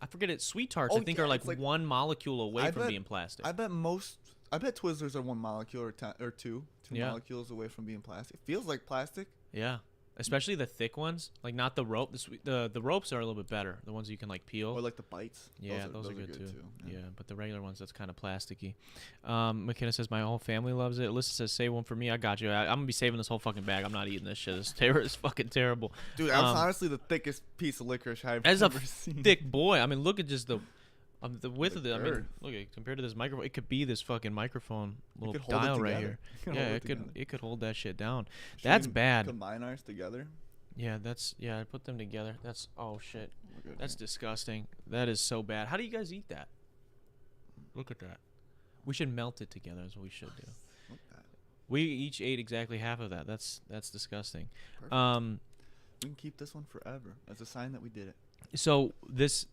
[SPEAKER 2] I forget it. Sweet tarts,
[SPEAKER 1] Oh,
[SPEAKER 2] I think,
[SPEAKER 1] yeah,
[SPEAKER 2] are like
[SPEAKER 1] it's like-
[SPEAKER 2] one molecule away
[SPEAKER 1] I
[SPEAKER 2] from
[SPEAKER 1] bet-
[SPEAKER 2] being plastic.
[SPEAKER 1] I bet Twizzlers are one molecule or two
[SPEAKER 2] Yeah.
[SPEAKER 1] molecules away from being plastic. It feels like plastic.
[SPEAKER 2] Yeah, especially the thick ones, like not the rope. The ropes are a little bit better. The ones you can like peel.
[SPEAKER 1] Or like the bites.
[SPEAKER 2] Yeah, those are good too.
[SPEAKER 1] Yeah.
[SPEAKER 2] Yeah, but the regular ones, that's kind of plasticky. McKenna says my whole family loves it. Alyssa says save one for me. I got you. I'm gonna be saving this whole fucking bag. I'm not eating this shit. It's fucking terrible.
[SPEAKER 1] Dude, that's honestly the thickest piece of licorice I've
[SPEAKER 2] As a
[SPEAKER 1] ever seen.
[SPEAKER 2] thick boy. I mean, look at just the width of
[SPEAKER 1] The
[SPEAKER 2] it. I mean,
[SPEAKER 1] girth.
[SPEAKER 2] look at compared to this microphone. It could be this fucking microphone little
[SPEAKER 1] could hold it
[SPEAKER 2] dial right
[SPEAKER 1] together.
[SPEAKER 2] here.
[SPEAKER 1] It could
[SPEAKER 2] Yeah,
[SPEAKER 1] hold
[SPEAKER 2] it
[SPEAKER 1] it
[SPEAKER 2] could.
[SPEAKER 1] together.
[SPEAKER 2] It could hold that shit down.
[SPEAKER 1] Should
[SPEAKER 2] That's
[SPEAKER 1] we
[SPEAKER 2] bad.
[SPEAKER 1] Combine ours together.
[SPEAKER 2] Yeah, I put them together. That's shit.
[SPEAKER 1] We're good,
[SPEAKER 2] That's
[SPEAKER 1] man.
[SPEAKER 2] disgusting. That is so bad. How do you guys eat that? Look at that. We should melt it together. Is what we should do.
[SPEAKER 1] Look at that.
[SPEAKER 2] We each ate exactly half of that. That's disgusting.
[SPEAKER 1] Perfect. We can keep this one forever as a sign that we did it.
[SPEAKER 2] So this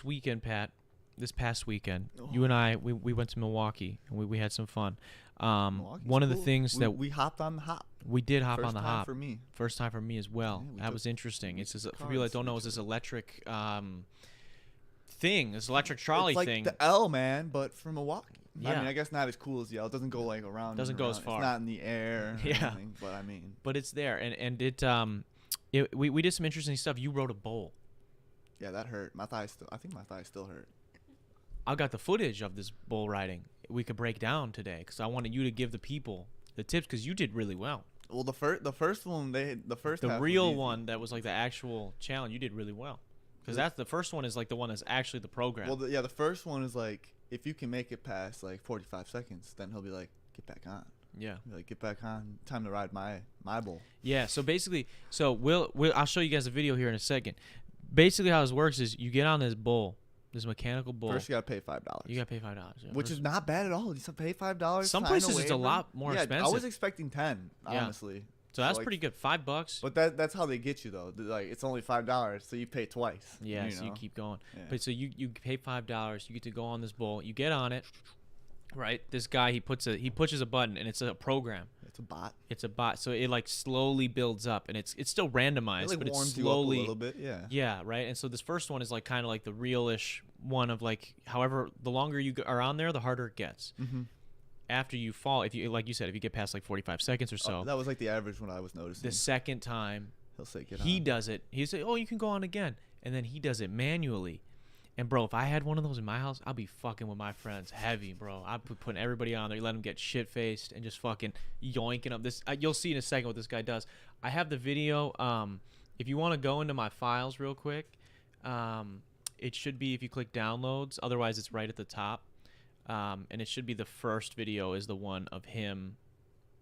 [SPEAKER 2] weekend, Pat, this past weekend, you and I we went to Milwaukee and we had some fun.
[SPEAKER 1] Milwaukee's
[SPEAKER 2] One of the
[SPEAKER 1] cool.
[SPEAKER 2] things that
[SPEAKER 1] we hopped on the hop.
[SPEAKER 2] we did hop
[SPEAKER 1] First
[SPEAKER 2] on the
[SPEAKER 1] time
[SPEAKER 2] hop.
[SPEAKER 1] for me.
[SPEAKER 2] First time for me as well.
[SPEAKER 1] Yeah, we
[SPEAKER 2] That
[SPEAKER 1] took-
[SPEAKER 2] was interesting.
[SPEAKER 1] we
[SPEAKER 2] It's this,
[SPEAKER 1] took
[SPEAKER 2] for people that
[SPEAKER 1] cars
[SPEAKER 2] don't know,
[SPEAKER 1] to
[SPEAKER 2] it's
[SPEAKER 1] each
[SPEAKER 2] this electric thing, this electric trolley
[SPEAKER 1] it's like
[SPEAKER 2] thing.
[SPEAKER 1] the L, man, but for Milwaukee. I
[SPEAKER 2] Yeah.
[SPEAKER 1] mean, I guess not as cool as the L. It doesn't go like around.
[SPEAKER 2] Doesn't
[SPEAKER 1] and
[SPEAKER 2] go as
[SPEAKER 1] around.
[SPEAKER 2] far.
[SPEAKER 1] It's not in the air. Or
[SPEAKER 2] Yeah.
[SPEAKER 1] anything, but I mean,
[SPEAKER 2] But it's there, and we did some interesting stuff. You rode a bull.
[SPEAKER 1] yeah, that hurt. I think my thighs still hurt.
[SPEAKER 2] I got the footage of this bull riding. We could break down today because I wanted you to give the people the tips because you did really well.
[SPEAKER 1] Well, the first one the first
[SPEAKER 2] The
[SPEAKER 1] half was
[SPEAKER 2] real
[SPEAKER 1] easy.
[SPEAKER 2] one that was like the actual challenge, you did really well. Because that's the first one is like the one that's actually the program.
[SPEAKER 1] Well, the first one is like if you can make it past like 45 seconds, then he'll be like, get back on.
[SPEAKER 2] Yeah.
[SPEAKER 1] Be like, get back on. Time to ride my bull.
[SPEAKER 2] Yeah. So basically, we'll I'll show you guys a video here in a second. Basically, how this works is you get on this bull, this mechanical bull.
[SPEAKER 1] First, you gotta pay $5.
[SPEAKER 2] You gotta pay $5, yeah,
[SPEAKER 1] which is not bad at all. You just pay $5.
[SPEAKER 2] Some places it's a lot more expensive.
[SPEAKER 1] I was expecting 10, honestly.
[SPEAKER 2] So that's pretty good. $5.
[SPEAKER 1] But that's how they get you though. Like it's only $5, so you pay twice.
[SPEAKER 2] Yeah, so you keep going. Yeah. But so you pay $5. You get to go on this bull. You get on it. Right. This guy he pushes a button and it's a program.
[SPEAKER 1] It's a bot.
[SPEAKER 2] It's a bot. So it like slowly builds up and it's still randomized,
[SPEAKER 1] like
[SPEAKER 2] but it's
[SPEAKER 1] warms
[SPEAKER 2] slowly
[SPEAKER 1] you up a little bit. Yeah.
[SPEAKER 2] Yeah. Right. And so this first one is like kind of like the real-ish one of like, however, the longer you are on there, the harder it gets.
[SPEAKER 1] Mm-hmm.
[SPEAKER 2] After you fall, if you like you said, if you get past like 45 seconds or so,
[SPEAKER 1] that was like the average when I was noticing.
[SPEAKER 2] The second time
[SPEAKER 1] he'll say
[SPEAKER 2] does it. He say, "Oh, you can go on again," and then he does it manually. And bro, if I had one of those in my house, I'd be fucking with my friends heavy, bro. I'd be putting everybody on there, let them get shit faced, and just fucking yoinking up this. You'll see in a second what this guy does. I have the video. If you want to go into my files real quick, it should be if you click downloads. Otherwise, it's right at the top. And it should be the first video is the one of him.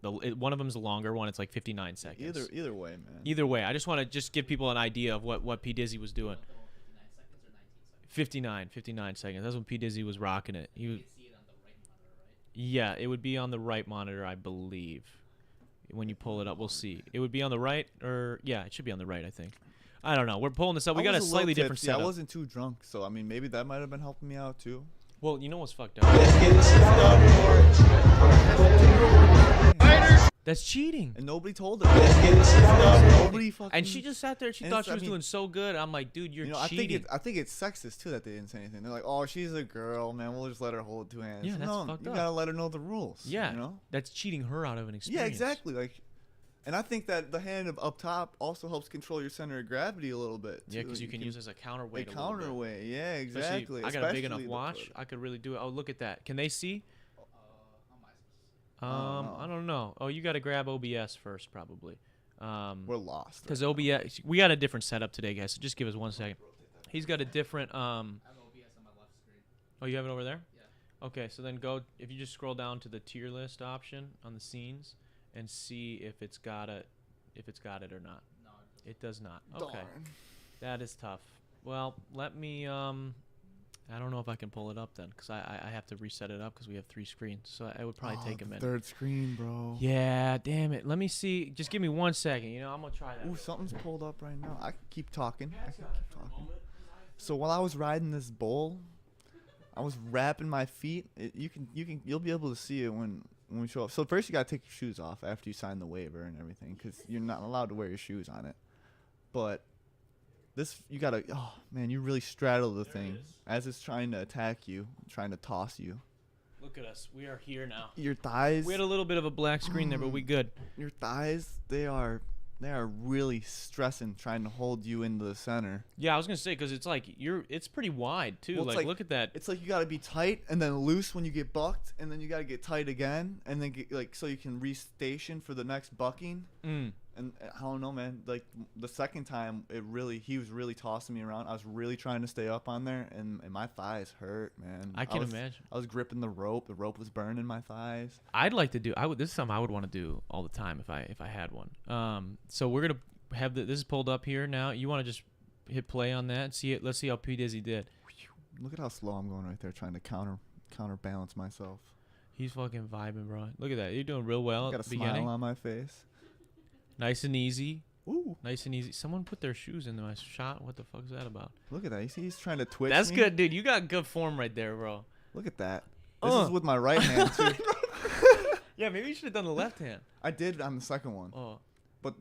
[SPEAKER 2] One of them's a longer one. It's like 59 seconds.
[SPEAKER 1] Either way, man.
[SPEAKER 2] Either way, I just want to just give people an idea of what P Dizzy was doing. 59 seconds. That's when P Dizzy was rocking it. He was. See it on the right monitor, right? Yeah, it would be on the right monitor, I believe. When you pull it up, we'll see. It would be on the right, or yeah, it should be on the right, I think. I don't know. We're pulling this up. We got a slightly different setup.
[SPEAKER 1] I wasn't too drunk, so I mean, maybe that might have been helping me out too.
[SPEAKER 2] Well, you know what's fucked up? That's cheating.
[SPEAKER 1] And nobody told her. Nobody fucking.
[SPEAKER 2] And she just sat there. She thought she was doing so good. I'm like, dude, you're cheating.
[SPEAKER 1] I think it's sexist too that they didn't say anything. They're like, oh, she's a girl, man. We'll just let her hold 2 hands.
[SPEAKER 2] Yeah, that's fucked up.
[SPEAKER 1] You gotta let her know the rules.
[SPEAKER 2] Yeah,
[SPEAKER 1] you know,
[SPEAKER 2] that's cheating her out of an experience.
[SPEAKER 1] Yeah, exactly. Like, and I think that the hand up top also helps control your center of gravity a little bit.
[SPEAKER 2] Yeah, because you can use it as a counterweight.
[SPEAKER 1] A counterweight. Yeah, exactly.
[SPEAKER 2] I got a big enough watch. I could really do it. Oh, look at that. Can they see? I don't know. Oh, you got to grab OBS first, probably.
[SPEAKER 1] We're lost.
[SPEAKER 2] Because OBS, we got a different setup today, guys. So just give us 1 second. He's got a different. I have OBS on my left screen. Oh, you have it over there? Yeah. Okay, so then go. If you just scroll down to the tier list option on the scenes, and see if it's got it, or not. No, it does not. Okay, darn. That is tough. Well, let me. I don't know if I can pull it up then, because I have to reset it up because we have 3 screens. So it would probably take a minute.
[SPEAKER 1] Third screen, bro.
[SPEAKER 2] Yeah, damn it. Let me see. Just give me 1 second. You know, I'm gonna try that.
[SPEAKER 1] Ooh, something's pulled up right now. I can keep talking. So while I was riding this bull, I was wrapping my feet. You'll be able to see it when we show up. So first you gotta take your shoes off after you sign the waiver and everything, because you're not allowed to wear your shoes on it. But you gotta, oh man, you really straddle the thing as it's trying to attack you, trying to toss you.
[SPEAKER 2] Look at us. We are here now.
[SPEAKER 1] Your thighs.
[SPEAKER 2] We had a little bit of a black screen there, but we good.
[SPEAKER 1] Your thighs, they are really stressing, trying to hold you into the center.
[SPEAKER 2] Yeah, I was gonna say, because it's like it's pretty wide too. Well, like look at that.
[SPEAKER 1] It's like you gotta be tight and then loose when you get bucked, and then you gotta get tight again, and then get, like, so you can restation for the next bucking. And I don't know, man. Like the second time, he was really tossing me around. I was really trying to stay up on there, and my thighs hurt, man.
[SPEAKER 2] I can imagine.
[SPEAKER 1] I was gripping the rope. The rope was burning my thighs.
[SPEAKER 2] I'd like to do. This is something I would want to do all the time if I had one. So we're gonna have this is pulled up here now. You want to just hit play on that and see it. Let's see how P Dizzy did.
[SPEAKER 1] Look at how slow I'm going right there, trying to counterbalance myself.
[SPEAKER 2] He's fucking vibing, bro. Look at that. You're doing real well.
[SPEAKER 1] Got a smile on my face.
[SPEAKER 2] Nice and easy.
[SPEAKER 1] Ooh.
[SPEAKER 2] Nice and easy. Someone put their shoes in my shot. What the fuck is that about?
[SPEAKER 1] Look at that. You see he's trying to twitch
[SPEAKER 2] That's
[SPEAKER 1] me?
[SPEAKER 2] Good, dude. You got good form right there, bro.
[SPEAKER 1] Look at that. This is with my right hand, too.
[SPEAKER 2] Yeah, maybe you should have done the left hand.
[SPEAKER 1] I did on the second one.
[SPEAKER 2] Oh.
[SPEAKER 1] But.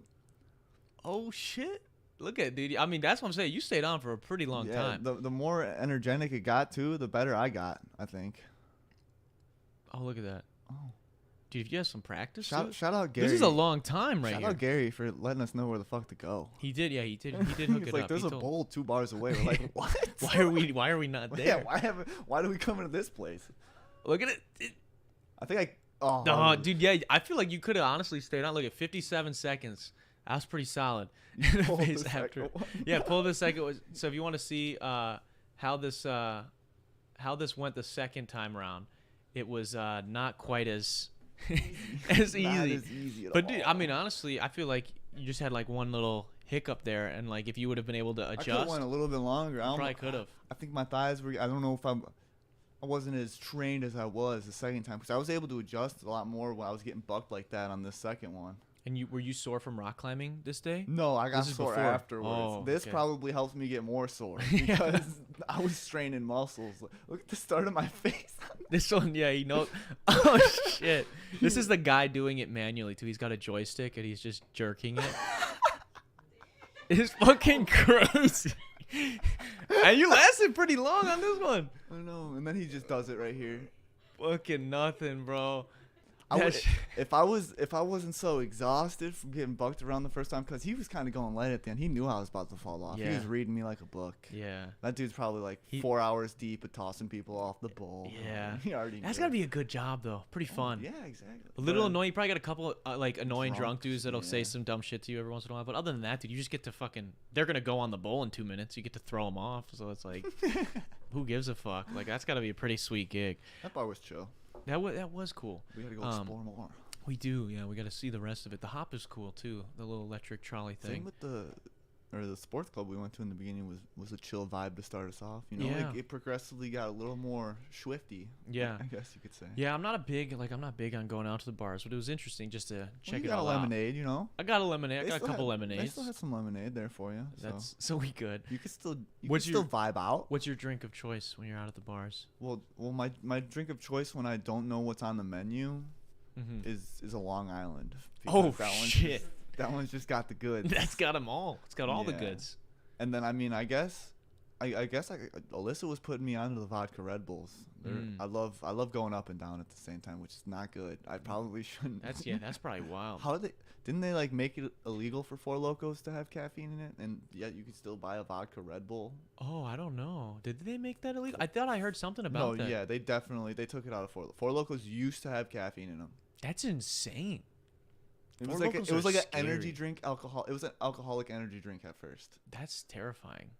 [SPEAKER 2] Oh, shit. Look at it, dude. I mean, that's what I'm saying. You stayed on for a pretty long time.
[SPEAKER 1] The more energetic it got, too, the better I got, I think.
[SPEAKER 2] Oh, look at that.
[SPEAKER 1] Oh.
[SPEAKER 2] Dude, if you have some practice.
[SPEAKER 1] Shout out Gary.
[SPEAKER 2] This is a long time right here.
[SPEAKER 1] Shout out Gary for letting us know where the fuck to go.
[SPEAKER 2] He did, yeah, he did hook it
[SPEAKER 1] like,
[SPEAKER 2] up.
[SPEAKER 1] There's a bowl 2 bars away. We're like, what?
[SPEAKER 2] Why are we not there?
[SPEAKER 1] Yeah, why do we come into this place?
[SPEAKER 2] Look at it.
[SPEAKER 1] I think oh.
[SPEAKER 2] No, dude, yeah, I feel like you could have honestly stayed on. Look at 57 seconds. That was pretty solid. Yeah, pull the second. So if you want to see how this went the second time around, it was not quite as As
[SPEAKER 1] Not
[SPEAKER 2] easy.
[SPEAKER 1] as easy at
[SPEAKER 2] But
[SPEAKER 1] all.
[SPEAKER 2] dude, I mean, honestly, I feel like you just had like one little hiccup there, and like if you would have been able to
[SPEAKER 1] I could
[SPEAKER 2] adjust,
[SPEAKER 1] have went a little bit longer.
[SPEAKER 2] probably could have.
[SPEAKER 1] I think my thighs were. I don't know if I wasn't as trained as I was the second time because I was able to adjust a lot more when I was getting bucked like that on this second one.
[SPEAKER 2] And were you sore from rock climbing this day?
[SPEAKER 1] No, I got
[SPEAKER 2] This is
[SPEAKER 1] sore
[SPEAKER 2] before.
[SPEAKER 1] afterwards.
[SPEAKER 2] Oh,
[SPEAKER 1] This
[SPEAKER 2] okay.
[SPEAKER 1] probably helps me get more sore
[SPEAKER 2] Yeah.
[SPEAKER 1] because I was straining muscles. Look at the start of my face.
[SPEAKER 2] This one, yeah, he knows. Oh shit! This is the guy doing it manually too. He's got a joystick and he's just jerking it. It's fucking crazy. And you lasted pretty long on this one.
[SPEAKER 1] I know, and then he just does it right here.
[SPEAKER 2] Fucking nothing, bro.
[SPEAKER 1] I
[SPEAKER 2] That
[SPEAKER 1] would,
[SPEAKER 2] sh-
[SPEAKER 1] if I wasn't so exhausted from getting bucked around the first time, because he was kind of going light at the end. He knew I was about to fall off. He
[SPEAKER 2] Yeah.
[SPEAKER 1] was reading me like a book.
[SPEAKER 2] Yeah.
[SPEAKER 1] That dude's probably like
[SPEAKER 2] He-
[SPEAKER 1] 4 hours deep at tossing people off the bowl.
[SPEAKER 2] Yeah.
[SPEAKER 1] He already.
[SPEAKER 2] That's
[SPEAKER 1] knew.
[SPEAKER 2] gotta be a good job though. Pretty fun.
[SPEAKER 1] Yeah, exactly.
[SPEAKER 2] A little
[SPEAKER 1] But-
[SPEAKER 2] annoying. You probably got a couple like annoying drunk
[SPEAKER 1] Drunks,
[SPEAKER 2] dudes that'll say
[SPEAKER 1] yeah.
[SPEAKER 2] some dumb shit to you every once in a while. But other than that, dude, you just get to fucking. They're gonna go on the bowl in 2 minutes. You get to throw them off. So it's like, who gives a fuck? Like that's gotta be a pretty sweet gig.
[SPEAKER 1] That bar was chill.
[SPEAKER 2] That was cool.
[SPEAKER 1] We gotta go
[SPEAKER 2] Um,
[SPEAKER 1] explore more.
[SPEAKER 2] We do, yeah. We got to see the rest of it. The hop is cool too. The little electric trolley
[SPEAKER 1] Same
[SPEAKER 2] thing.
[SPEAKER 1] with the sports club we went to in the beginning was a chill vibe to start us off. You know,
[SPEAKER 2] Yeah.
[SPEAKER 1] it progressively got a little more swifty.
[SPEAKER 2] Yeah.
[SPEAKER 1] I guess you could say.
[SPEAKER 2] Yeah, I'm not big on going out to the bars, but it was interesting just to
[SPEAKER 1] Well,
[SPEAKER 2] check
[SPEAKER 1] you
[SPEAKER 2] it
[SPEAKER 1] got a
[SPEAKER 2] all out.
[SPEAKER 1] lemonade, you know.
[SPEAKER 2] I got a lemonade. I
[SPEAKER 1] They
[SPEAKER 2] got a
[SPEAKER 1] still
[SPEAKER 2] couple
[SPEAKER 1] had- They
[SPEAKER 2] lemonades.
[SPEAKER 1] still had some lemonade there for you.
[SPEAKER 2] That's so we good.
[SPEAKER 1] You could still
[SPEAKER 2] What's your-
[SPEAKER 1] vibe out.
[SPEAKER 2] What's your drink of choice when you're out at the bars?
[SPEAKER 1] Well, my drink of choice when I don't know what's on the menu
[SPEAKER 2] Mm-hmm.
[SPEAKER 1] is a Long Island.
[SPEAKER 2] Oh,
[SPEAKER 1] because
[SPEAKER 2] shit.
[SPEAKER 1] That one's just got the goods.
[SPEAKER 2] That's got them all. It's got all the
[SPEAKER 1] Yeah.
[SPEAKER 2] goods.
[SPEAKER 1] And then I mean I guess Alyssa was putting me onto the vodka Red Bulls.
[SPEAKER 2] Mm.
[SPEAKER 1] I love going up and down at the same time, which is not good. I probably shouldn't.
[SPEAKER 2] That's probably wild.
[SPEAKER 1] How didn't they like make it illegal for Four Locos to have caffeine in it, and yet you could still buy a vodka Red Bull?
[SPEAKER 2] Oh, I don't know. Did they make that illegal? I thought I heard something about
[SPEAKER 1] No,
[SPEAKER 2] that.
[SPEAKER 1] yeah, they took it out of Four Locos used to have caffeine in them.
[SPEAKER 2] That's insane.
[SPEAKER 1] It
[SPEAKER 2] Four
[SPEAKER 1] was like
[SPEAKER 2] Locos
[SPEAKER 1] it was
[SPEAKER 2] are
[SPEAKER 1] like an
[SPEAKER 2] scary.
[SPEAKER 1] energy drink alcohol. It was an alcoholic energy drink at first.
[SPEAKER 2] That's terrifying.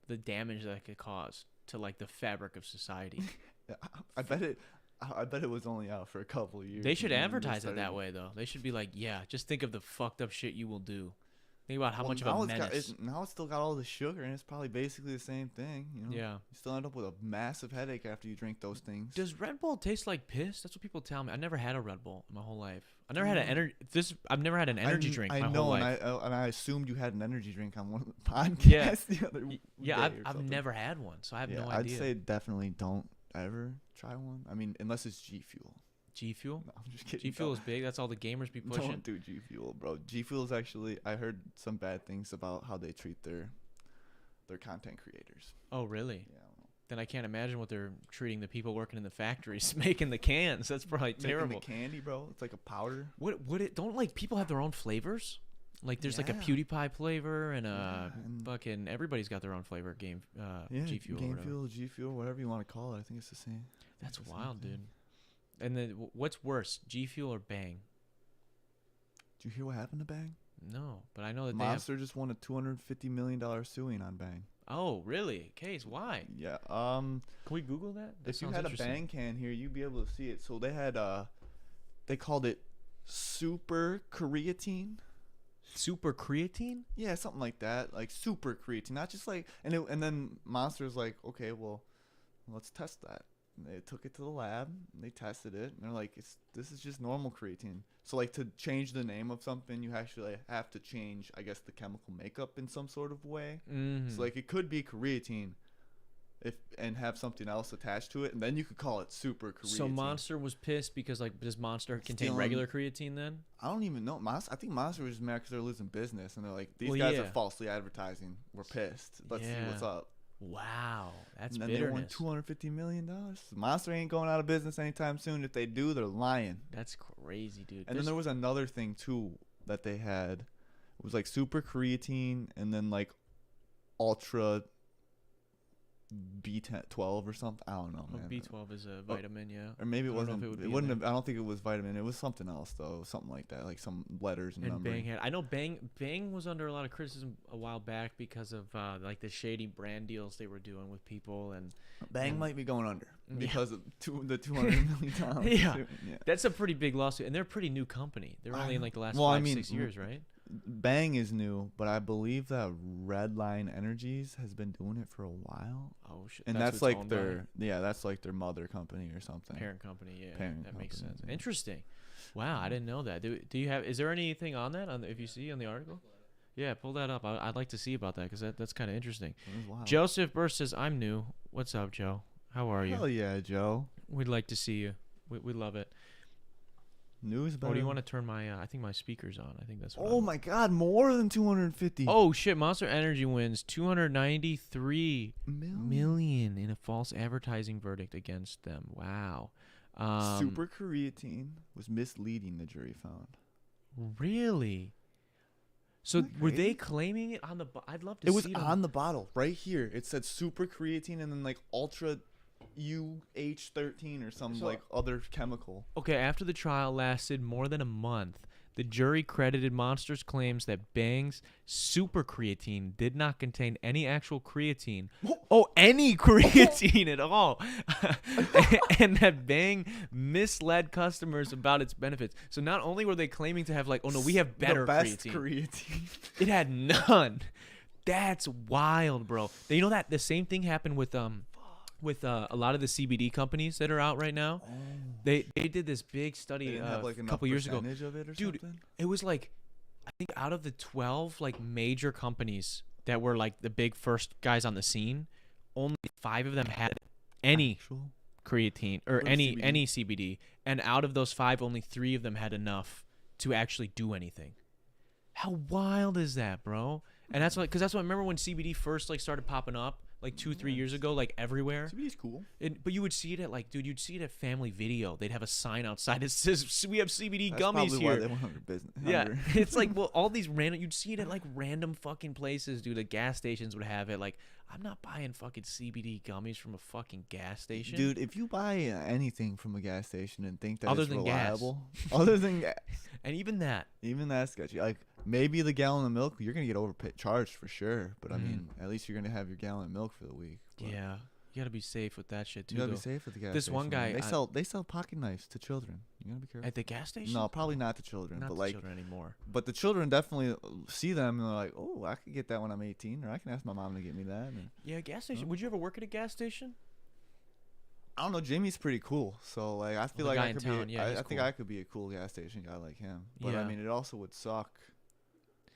[SPEAKER 2] The damage that could cause to like the fabric of society.
[SPEAKER 1] I bet it was only out for a couple of years.
[SPEAKER 2] They should
[SPEAKER 1] and then
[SPEAKER 2] advertise it
[SPEAKER 1] started-
[SPEAKER 2] that way though. They should be like, yeah, just think of the fucked up shit you will do. Think about how
[SPEAKER 1] Well,
[SPEAKER 2] much of
[SPEAKER 1] now
[SPEAKER 2] a
[SPEAKER 1] it's got-
[SPEAKER 2] menace.
[SPEAKER 1] now it's still got all the sugar, and it's probably basically the same thing. You know?
[SPEAKER 2] Yeah.
[SPEAKER 1] You still end up with a massive headache after you drink those things.
[SPEAKER 2] Does Red Bull taste like piss? That's what people tell me. I never had a Red Bull in my whole life. I never had an I've never had an energy drink
[SPEAKER 1] I
[SPEAKER 2] my
[SPEAKER 1] know,
[SPEAKER 2] whole
[SPEAKER 1] and
[SPEAKER 2] life.
[SPEAKER 1] I assumed you had an energy drink on one of the podcasts
[SPEAKER 2] Yeah.
[SPEAKER 1] the other
[SPEAKER 2] Yeah,
[SPEAKER 1] day
[SPEAKER 2] I've,
[SPEAKER 1] or
[SPEAKER 2] I've
[SPEAKER 1] something.
[SPEAKER 2] never had one, so I have no
[SPEAKER 1] I'd
[SPEAKER 2] idea.
[SPEAKER 1] say definitely don't ever try one. I mean, unless it's G Fuel.
[SPEAKER 2] G Fuel.
[SPEAKER 1] No, I'm just kidding.
[SPEAKER 2] G Fuel is big. That's all the gamers be pushing.
[SPEAKER 1] Don't do G Fuel, bro. G Fuel is actually. I heard some bad things about how they treat their content creators.
[SPEAKER 2] Oh, really?
[SPEAKER 1] Yeah. I don't know.
[SPEAKER 2] Then I can't imagine what they're treating the people working in the factories making the cans. That's probably
[SPEAKER 1] Making
[SPEAKER 2] terrible.
[SPEAKER 1] the candy, bro. It's like a powder.
[SPEAKER 2] What would it? Don't like people have their own flavors? Like there's like a
[SPEAKER 1] Yeah.
[SPEAKER 2] PewDiePie flavor and
[SPEAKER 1] Yeah, and-
[SPEAKER 2] fucking everybody's got their own flavor. G Fuel. or
[SPEAKER 1] Game
[SPEAKER 2] whatever.
[SPEAKER 1] Fuel, G Fuel, whatever you want to call it. I think it's the same.
[SPEAKER 2] That's
[SPEAKER 1] It's the same
[SPEAKER 2] wild,
[SPEAKER 1] thing.
[SPEAKER 2] dude. And then what's worse, G Fuel or Bang?
[SPEAKER 1] Did you hear what happened to Bang?
[SPEAKER 2] No, but I know that they have.
[SPEAKER 1] Monster just won a $250 million suing on Bang.
[SPEAKER 2] Oh, really? Case, why?
[SPEAKER 1] Yeah.
[SPEAKER 2] Can we Google that? That
[SPEAKER 1] If you
[SPEAKER 2] sounds
[SPEAKER 1] had a
[SPEAKER 2] interesting.
[SPEAKER 1] Bang can here, you'd be able to see it. So they had they called it super creatine.
[SPEAKER 2] Super creatine?
[SPEAKER 1] Yeah, something like that. Like super creatine, not just like and then Monster's like, okay, well, let's test that. And they took it to the lab, and they tested it, and they're like, this is just normal creatine. So like to change the name of something, you actually have to change, I guess, the chemical makeup in some sort of way.
[SPEAKER 2] Mm-hmm.
[SPEAKER 1] So like it could be creatine, and have something else attached to it, and then you could call it super creatine.
[SPEAKER 2] So Monster was pissed because like does Monster contain
[SPEAKER 1] Stealing-
[SPEAKER 2] regular creatine then?
[SPEAKER 1] I don't even know. I think Monster was just mad because they're losing business, and they're like, these
[SPEAKER 2] Well,
[SPEAKER 1] guys
[SPEAKER 2] yeah.
[SPEAKER 1] are falsely advertising. We're pissed. Let's see what's
[SPEAKER 2] Yeah.
[SPEAKER 1] up.
[SPEAKER 2] Wow, that's
[SPEAKER 1] And then
[SPEAKER 2] bitterness.
[SPEAKER 1] they won $250 million. Monster ain't going out of business anytime soon. If they do, they're lying.
[SPEAKER 2] That's crazy, dude.
[SPEAKER 1] And then there was another thing too that they had. It was like super creatine, and then like ultra B12 or something. I don't know, man.
[SPEAKER 2] B12 is a vitamin, yeah.
[SPEAKER 1] Or maybe it
[SPEAKER 2] I don't know
[SPEAKER 1] wasn't.
[SPEAKER 2] if it would
[SPEAKER 1] It
[SPEAKER 2] be in
[SPEAKER 1] wouldn't
[SPEAKER 2] there.
[SPEAKER 1] have. I don't think it was vitamin. It was something else though. Something like that, like some letters and
[SPEAKER 2] And
[SPEAKER 1] numbers.
[SPEAKER 2] Bang had. I know Bang was under a lot of criticism a while back because of like the shady brand deals they were doing with people, and
[SPEAKER 1] Bang might be going under
[SPEAKER 2] Yeah.
[SPEAKER 1] because of the $200 million.
[SPEAKER 2] Yeah.
[SPEAKER 1] Yeah.
[SPEAKER 2] that's a pretty big lawsuit, and they're a pretty new company. They're only in like the last
[SPEAKER 1] Well, I
[SPEAKER 2] 5,
[SPEAKER 1] mean,
[SPEAKER 2] 6 years, right?
[SPEAKER 1] Bang is new, but I believe that Redline Energies has been doing it for a while.
[SPEAKER 2] Oh shit!
[SPEAKER 1] And
[SPEAKER 2] who
[SPEAKER 1] that's
[SPEAKER 2] it's
[SPEAKER 1] like
[SPEAKER 2] owned by?
[SPEAKER 1] that's like their mother company or something.
[SPEAKER 2] Parent company. Yeah,
[SPEAKER 1] Parent
[SPEAKER 2] that makes
[SPEAKER 1] company,
[SPEAKER 2] sense.
[SPEAKER 1] yeah.
[SPEAKER 2] Interesting. Wow, I didn't know that. Do you have? Is there anything on that? If you see on the article? Yeah, pull that up. I'd like to see about that because that's kind of interesting.
[SPEAKER 1] It was wild.
[SPEAKER 2] Joseph Burst says, "I'm new. What's up, Joe? How are you?
[SPEAKER 1] Hell yeah, Joe.
[SPEAKER 2] We'd like to see you. We love it.
[SPEAKER 1] News better.
[SPEAKER 2] Oh, do you want to turn my? I think my speaker's on. I think that's. What
[SPEAKER 1] Oh my God, more than 250
[SPEAKER 2] Oh shit! Monster Energy wins 293
[SPEAKER 1] million.
[SPEAKER 2] million in a false advertising verdict against them. Wow.
[SPEAKER 1] Super creatine was misleading, the jury found.
[SPEAKER 2] Really? So
[SPEAKER 1] Isn't that
[SPEAKER 2] were they
[SPEAKER 1] crazy?
[SPEAKER 2] claiming it on the? I'd love to.
[SPEAKER 1] It was
[SPEAKER 2] see
[SPEAKER 1] on the bottle right here. It said super creatine and then like ultra UH13 or some
[SPEAKER 2] So-
[SPEAKER 1] like other chemical.
[SPEAKER 2] Okay, after the trial lasted more than a month, the jury credited Monster's claims that Bang's super creatine did not contain any actual creatine. Any creatine at all. And that Bang misled customers about its benefits. So not only were they claiming to have like, oh no, we have better
[SPEAKER 1] the best
[SPEAKER 2] creatine. It had none. That's wild, bro. You know that the same thing happened with a lot of the CBD companies that are out right now.
[SPEAKER 1] Oh.
[SPEAKER 2] They did this big
[SPEAKER 1] They
[SPEAKER 2] study
[SPEAKER 1] didn't have like
[SPEAKER 2] a
[SPEAKER 1] enough
[SPEAKER 2] couple years ago.
[SPEAKER 1] percentage of it or
[SPEAKER 2] Dude,
[SPEAKER 1] something?
[SPEAKER 2] It was like, I think out of the 12 like major companies that were like the big first guys on the scene, only 5 of them had any
[SPEAKER 1] Actual?
[SPEAKER 2] creatine or
[SPEAKER 1] Or
[SPEAKER 2] any
[SPEAKER 1] CBD.
[SPEAKER 2] CBD, and out of those 5, only 3 of them had enough to actually do anything. How wild is that, bro? And that's because that's what I remember when CBD first like started popping up like 2-3 years ago, like everywhere.
[SPEAKER 1] CBD's cool.
[SPEAKER 2] But you would see it at like, dude, you'd see it at Family Video. They'd have a sign outside that says, "We have CBD
[SPEAKER 1] That's
[SPEAKER 2] gummies
[SPEAKER 1] probably
[SPEAKER 2] here."
[SPEAKER 1] why they went under business.
[SPEAKER 2] Yeah,
[SPEAKER 1] under-
[SPEAKER 2] it's like, well, all these random. You'd see it at like random fucking places, dude. The gas stations would have it. Like, I'm not buying fucking CBD gummies from a fucking gas station,
[SPEAKER 1] Dude, if you buy anything from a gas station and think that
[SPEAKER 2] Other
[SPEAKER 1] it's
[SPEAKER 2] than gas.
[SPEAKER 1] reliable, other than gas,
[SPEAKER 2] And even that,
[SPEAKER 1] even that's sketchy. Like maybe the gallon of milk, you're gonna get overcharged for sure. But I
[SPEAKER 2] Mhm.
[SPEAKER 1] mean, at least you're gonna have your gallon of milk for the week. But
[SPEAKER 2] yeah, you gotta be safe with that shit too.
[SPEAKER 1] you gotta
[SPEAKER 2] though.
[SPEAKER 1] be safe with the gas
[SPEAKER 2] This
[SPEAKER 1] station.
[SPEAKER 2] one
[SPEAKER 1] man.
[SPEAKER 2] guy,
[SPEAKER 1] they sell pocket knives to children. You gotta be careful.
[SPEAKER 2] At the gas station?
[SPEAKER 1] No, probably not to children,
[SPEAKER 2] Not
[SPEAKER 1] but
[SPEAKER 2] the
[SPEAKER 1] like,
[SPEAKER 2] children anymore.
[SPEAKER 1] but the children definitely see them and they're like, oh, I could get that when I'm 18, or I can ask my mom to get me that. And
[SPEAKER 2] Yeah, gas station.
[SPEAKER 1] Huh?
[SPEAKER 2] Would you ever work at a gas station?
[SPEAKER 1] I don't know, Jimmy's pretty cool, so like I feel
[SPEAKER 2] the
[SPEAKER 1] like
[SPEAKER 2] guy
[SPEAKER 1] I
[SPEAKER 2] in
[SPEAKER 1] could
[SPEAKER 2] town,
[SPEAKER 1] be.
[SPEAKER 2] yeah, he's
[SPEAKER 1] I think
[SPEAKER 2] cool.
[SPEAKER 1] I could be a cool gas station guy like him. But I
[SPEAKER 2] Yeah.
[SPEAKER 1] mean, it also would suck.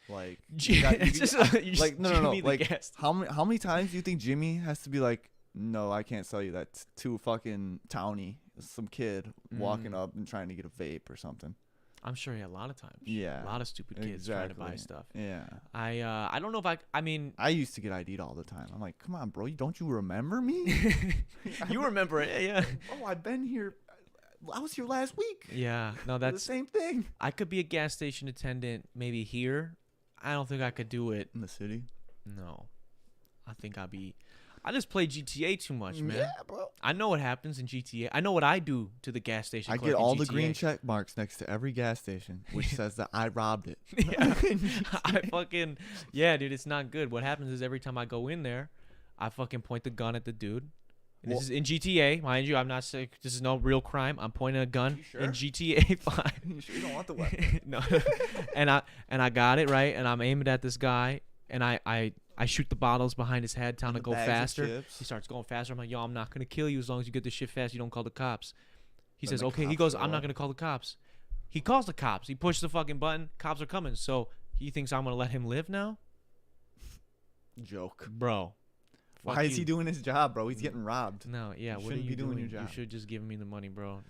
[SPEAKER 1] Like,
[SPEAKER 2] It's just, you just
[SPEAKER 1] like no,
[SPEAKER 2] Jimmy the
[SPEAKER 1] like
[SPEAKER 2] gas.
[SPEAKER 1] how many times do you think Jimmy has to be like, no, I can't sell you that to fucking townie, some kid walking
[SPEAKER 2] Mm.
[SPEAKER 1] up and trying to get a vape or something.
[SPEAKER 2] I'm sure a lot of times.
[SPEAKER 1] Yeah,
[SPEAKER 2] A lot of stupid kids trying to buy
[SPEAKER 1] exactly.
[SPEAKER 2] stuff.
[SPEAKER 1] Yeah,
[SPEAKER 2] I don't know if I mean
[SPEAKER 1] I used to get ID'd all the time. I'm like, come on, bro, don't you remember me?
[SPEAKER 2] you remember it, yeah.
[SPEAKER 1] Oh, I've been here. I was here last week.
[SPEAKER 2] Yeah. No,
[SPEAKER 1] The
[SPEAKER 2] that's
[SPEAKER 1] same thing.
[SPEAKER 2] I could be a gas station attendant maybe here. I don't think I could do it.
[SPEAKER 1] In the city.
[SPEAKER 2] No. I think I just play GTA too much, man.
[SPEAKER 1] Yeah, bro.
[SPEAKER 2] I know what happens in GTA. I know what I do to the gas station.
[SPEAKER 1] I
[SPEAKER 2] clerk
[SPEAKER 1] get
[SPEAKER 2] in
[SPEAKER 1] all the
[SPEAKER 2] GTA.
[SPEAKER 1] green check marks next to every gas station, which says that I robbed it.
[SPEAKER 2] Yeah. I fucking yeah, dude, it's not good. What happens is every time I go in there, I fucking point the gun at the dude. And
[SPEAKER 1] Well-
[SPEAKER 2] this is in GTA, mind you. I'm not saying this is no real crime. I'm pointing a gun
[SPEAKER 1] You sure?
[SPEAKER 2] in GTA 5.
[SPEAKER 1] You sure you don't want the weapon?
[SPEAKER 2] No, and I got it right, and I'm aiming at this guy, and I shoot the bottles behind his head, telling him to
[SPEAKER 1] The
[SPEAKER 2] go
[SPEAKER 1] bags of
[SPEAKER 2] faster.
[SPEAKER 1] chips.
[SPEAKER 2] He starts going faster. I'm like, yo, I'm not gonna kill you as long as you get this shit fast. You don't call the cops. He
[SPEAKER 1] Then
[SPEAKER 2] says,
[SPEAKER 1] the
[SPEAKER 2] okay. He
[SPEAKER 1] cops
[SPEAKER 2] goes,
[SPEAKER 1] show
[SPEAKER 2] I'm not
[SPEAKER 1] up.
[SPEAKER 2] gonna call the cops. He calls the cops. He pushes the fucking button. Cops are coming. So he thinks I'm gonna let him live now,
[SPEAKER 1] Joke.
[SPEAKER 2] bro.
[SPEAKER 1] Why
[SPEAKER 2] fuck
[SPEAKER 1] is he
[SPEAKER 2] you.
[SPEAKER 1] doing his job, bro? He's getting robbed.
[SPEAKER 2] No, yeah.
[SPEAKER 1] You
[SPEAKER 2] What are
[SPEAKER 1] shouldn't
[SPEAKER 2] you
[SPEAKER 1] be doing
[SPEAKER 2] doing?
[SPEAKER 1] your
[SPEAKER 2] You
[SPEAKER 1] job.
[SPEAKER 2] should just give me the money, bro.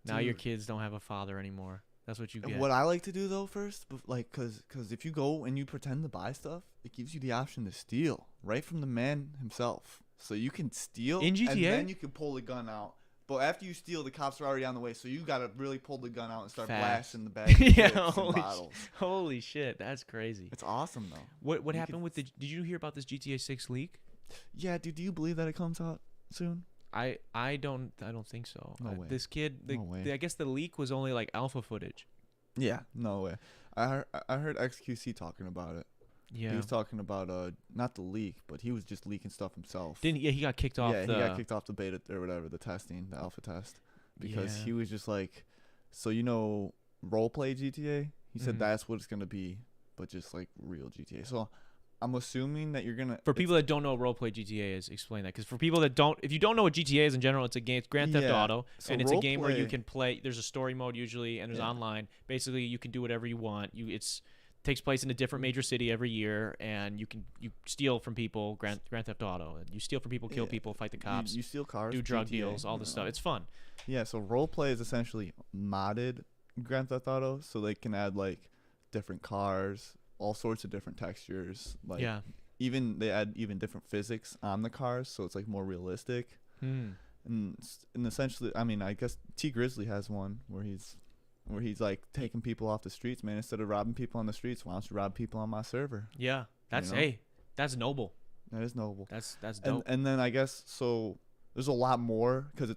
[SPEAKER 2] Now your
[SPEAKER 1] Dude.
[SPEAKER 2] kids don't have a father anymore. That's what you get.
[SPEAKER 1] What I like to do though first, like, cause if you go and you pretend to buy stuff, it gives you the option to steal right from the man himself. So you can steal
[SPEAKER 2] In GTA?
[SPEAKER 1] and then you can pull the gun out. But after you steal, the cops are already on the way, so you gotta really pull the gun out and start
[SPEAKER 2] Fast.
[SPEAKER 1] blasting the bag of
[SPEAKER 2] Yeah,
[SPEAKER 1] chips and
[SPEAKER 2] holy
[SPEAKER 1] bottles.
[SPEAKER 2] Holy shit, that's crazy.
[SPEAKER 1] It's awesome though.
[SPEAKER 2] What
[SPEAKER 1] You
[SPEAKER 2] happened
[SPEAKER 1] could-
[SPEAKER 2] with the? Did you hear about this GTA 6 leak?
[SPEAKER 1] Yeah, dude. Do you believe that it comes out soon?
[SPEAKER 2] I don't think so.
[SPEAKER 1] No way.
[SPEAKER 2] This kid,
[SPEAKER 1] No way.
[SPEAKER 2] I guess the leak was only like alpha footage.
[SPEAKER 1] Yeah. No way. I heard XQC talking about it.
[SPEAKER 2] Yeah.
[SPEAKER 1] He was talking about not the leak, but he was just leaking stuff himself.
[SPEAKER 2] He got kicked off.
[SPEAKER 1] Yeah, he got kicked off the beta or whatever, the testing, the alpha test, because he was just like, so roleplay GTA. He said that's what it's gonna be, but just like real GTA. So I'm assuming that you're gonna.
[SPEAKER 2] For people that don't know what roleplay GTA is, explain that. Because for people that don't, if you don't know what GTA is in general, it's a game. It's Grand Theft Auto,
[SPEAKER 1] so
[SPEAKER 2] and it's a game where you can play. There's a story mode usually, and there's online. Basically, you can do whatever you want. It's takes place in a different major city every year, and you steal from people. Grand Theft Auto. You steal from people, kill people, fight the cops.
[SPEAKER 1] You steal cars,
[SPEAKER 2] do drug
[SPEAKER 1] GTA,
[SPEAKER 2] deals, all this stuff. It's fun.
[SPEAKER 1] Yeah. So roleplay is essentially modded Grand Theft Auto, so they can add like different cars, all sorts of different textures. Like they add even different physics on the cars, so it's like more realistic. And essentially, I mean, I guess T Grizzly has one where he's like taking people off the streets, man. Instead of robbing people on the streets, why don't you rob people on my server?
[SPEAKER 2] Yeah, that's that's noble.
[SPEAKER 1] That is noble.
[SPEAKER 2] That's dope.
[SPEAKER 1] And then I guess so. There's a lot more because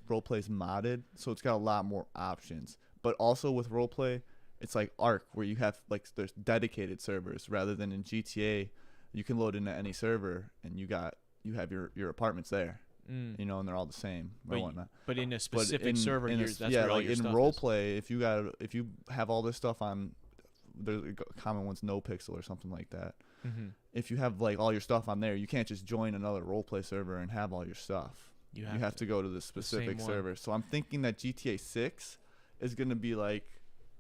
[SPEAKER 1] roleplay is modded, so it's got a lot more options. But also with roleplay, it's like Ark, where you have like there's dedicated servers rather than in GTA. You can load into any server and you have your apartments there, and they're all the same or whatnot.
[SPEAKER 2] But in a specific server, that's where all
[SPEAKER 1] like
[SPEAKER 2] your
[SPEAKER 1] in
[SPEAKER 2] stuff
[SPEAKER 1] roleplay, if you have all this stuff on, there's a common one's No Pixel or something like that. If you have like all your stuff on there, you can't just join another roleplay server and have all your stuff. You have to go to the specific server. So I'm thinking that GTA 6 is gonna be like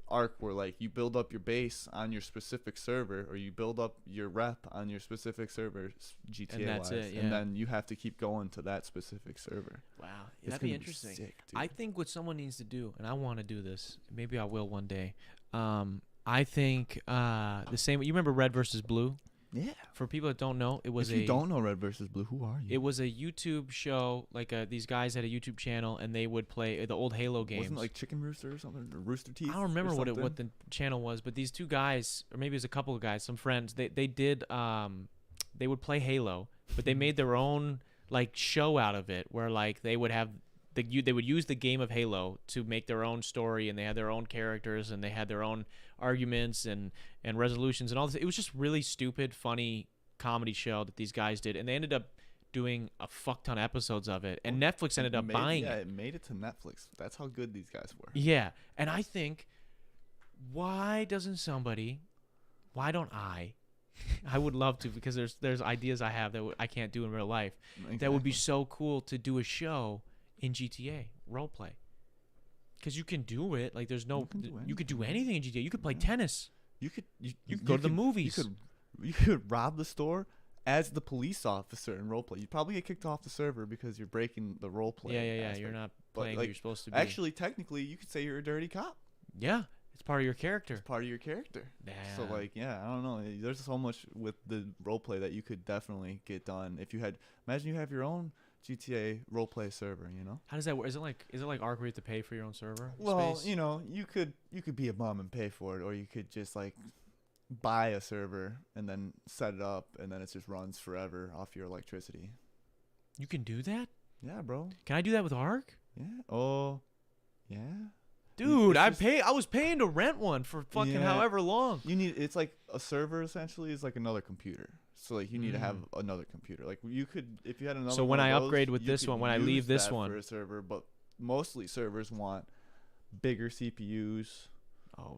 [SPEAKER 1] Ark, where like you build up your base on your specific server, or you build up your rep on your specific server, GTA
[SPEAKER 2] and that's
[SPEAKER 1] wise,
[SPEAKER 2] it, yeah.
[SPEAKER 1] and then you have to keep going to that specific server.
[SPEAKER 2] Wow,
[SPEAKER 1] It's
[SPEAKER 2] that'd be
[SPEAKER 1] gonna
[SPEAKER 2] interesting.
[SPEAKER 1] sick, dude.
[SPEAKER 2] I think what someone needs to do, and I want to do this, maybe I will one day. I think the same. You remember Red versus Blue?
[SPEAKER 1] Yeah.
[SPEAKER 2] For people that don't know, it was
[SPEAKER 1] if you don't know Red versus Blue, who are you?
[SPEAKER 2] It was a YouTube show. Like these guys had a YouTube channel, and they would play the old Halo games.
[SPEAKER 1] Wasn't it like Chicken Rooster or something? Or Rooster Teeth?
[SPEAKER 2] I don't remember what the channel was, but these two guys, or maybe it was a couple of guys, some friends, they did they would play Halo, but they made their own like show out of it, where like they would have they would use the game of Halo to make their own story, and they had their own characters, and they had their own arguments and resolutions and all this. It was just really stupid, funny comedy show that these guys did, and they ended up doing a fuck ton of episodes of it, and Netflix ended up buying it.
[SPEAKER 1] Yeah, it made it to Netflix. That's how good these guys were.
[SPEAKER 2] Yeah, and I think, why don't I would love to, because there's ideas I have that I can't do in real life. Exactly. That would be so cool to do a show in GTA roleplay, because you can do it. Like you could do anything in GTA. You could play tennis. You could go to the movies.
[SPEAKER 1] You could rob the store as the police officer in roleplay. You'd probably get kicked off the server because you're breaking the roleplay.
[SPEAKER 2] Yeah. You're not playing who you're supposed to be.
[SPEAKER 1] Actually, technically, you could say you're a dirty cop.
[SPEAKER 2] Yeah, it's part of your character.
[SPEAKER 1] Yeah. So I don't know. There's so much with the roleplay that you could definitely get done if you had. Imagine you have your own GTA roleplay server,
[SPEAKER 2] How does that work? Is it like Ark where you have to pay for your own server?
[SPEAKER 1] Well,
[SPEAKER 2] space?
[SPEAKER 1] You could be a bum and pay for it, or you could just like buy a server and then set it up, and then it just runs forever off your electricity.
[SPEAKER 2] You can do that?
[SPEAKER 1] Yeah, bro.
[SPEAKER 2] Can I do that with Ark?
[SPEAKER 1] Yeah. Oh, yeah.
[SPEAKER 2] Dude, I was paying to rent one for fucking however long.
[SPEAKER 1] It's like a server essentially is like another computer. So like you need to have another computer. Like you could, if you had another.
[SPEAKER 2] So when I upgrade with this one, when I leave this one
[SPEAKER 1] for a server, but mostly servers want bigger CPUs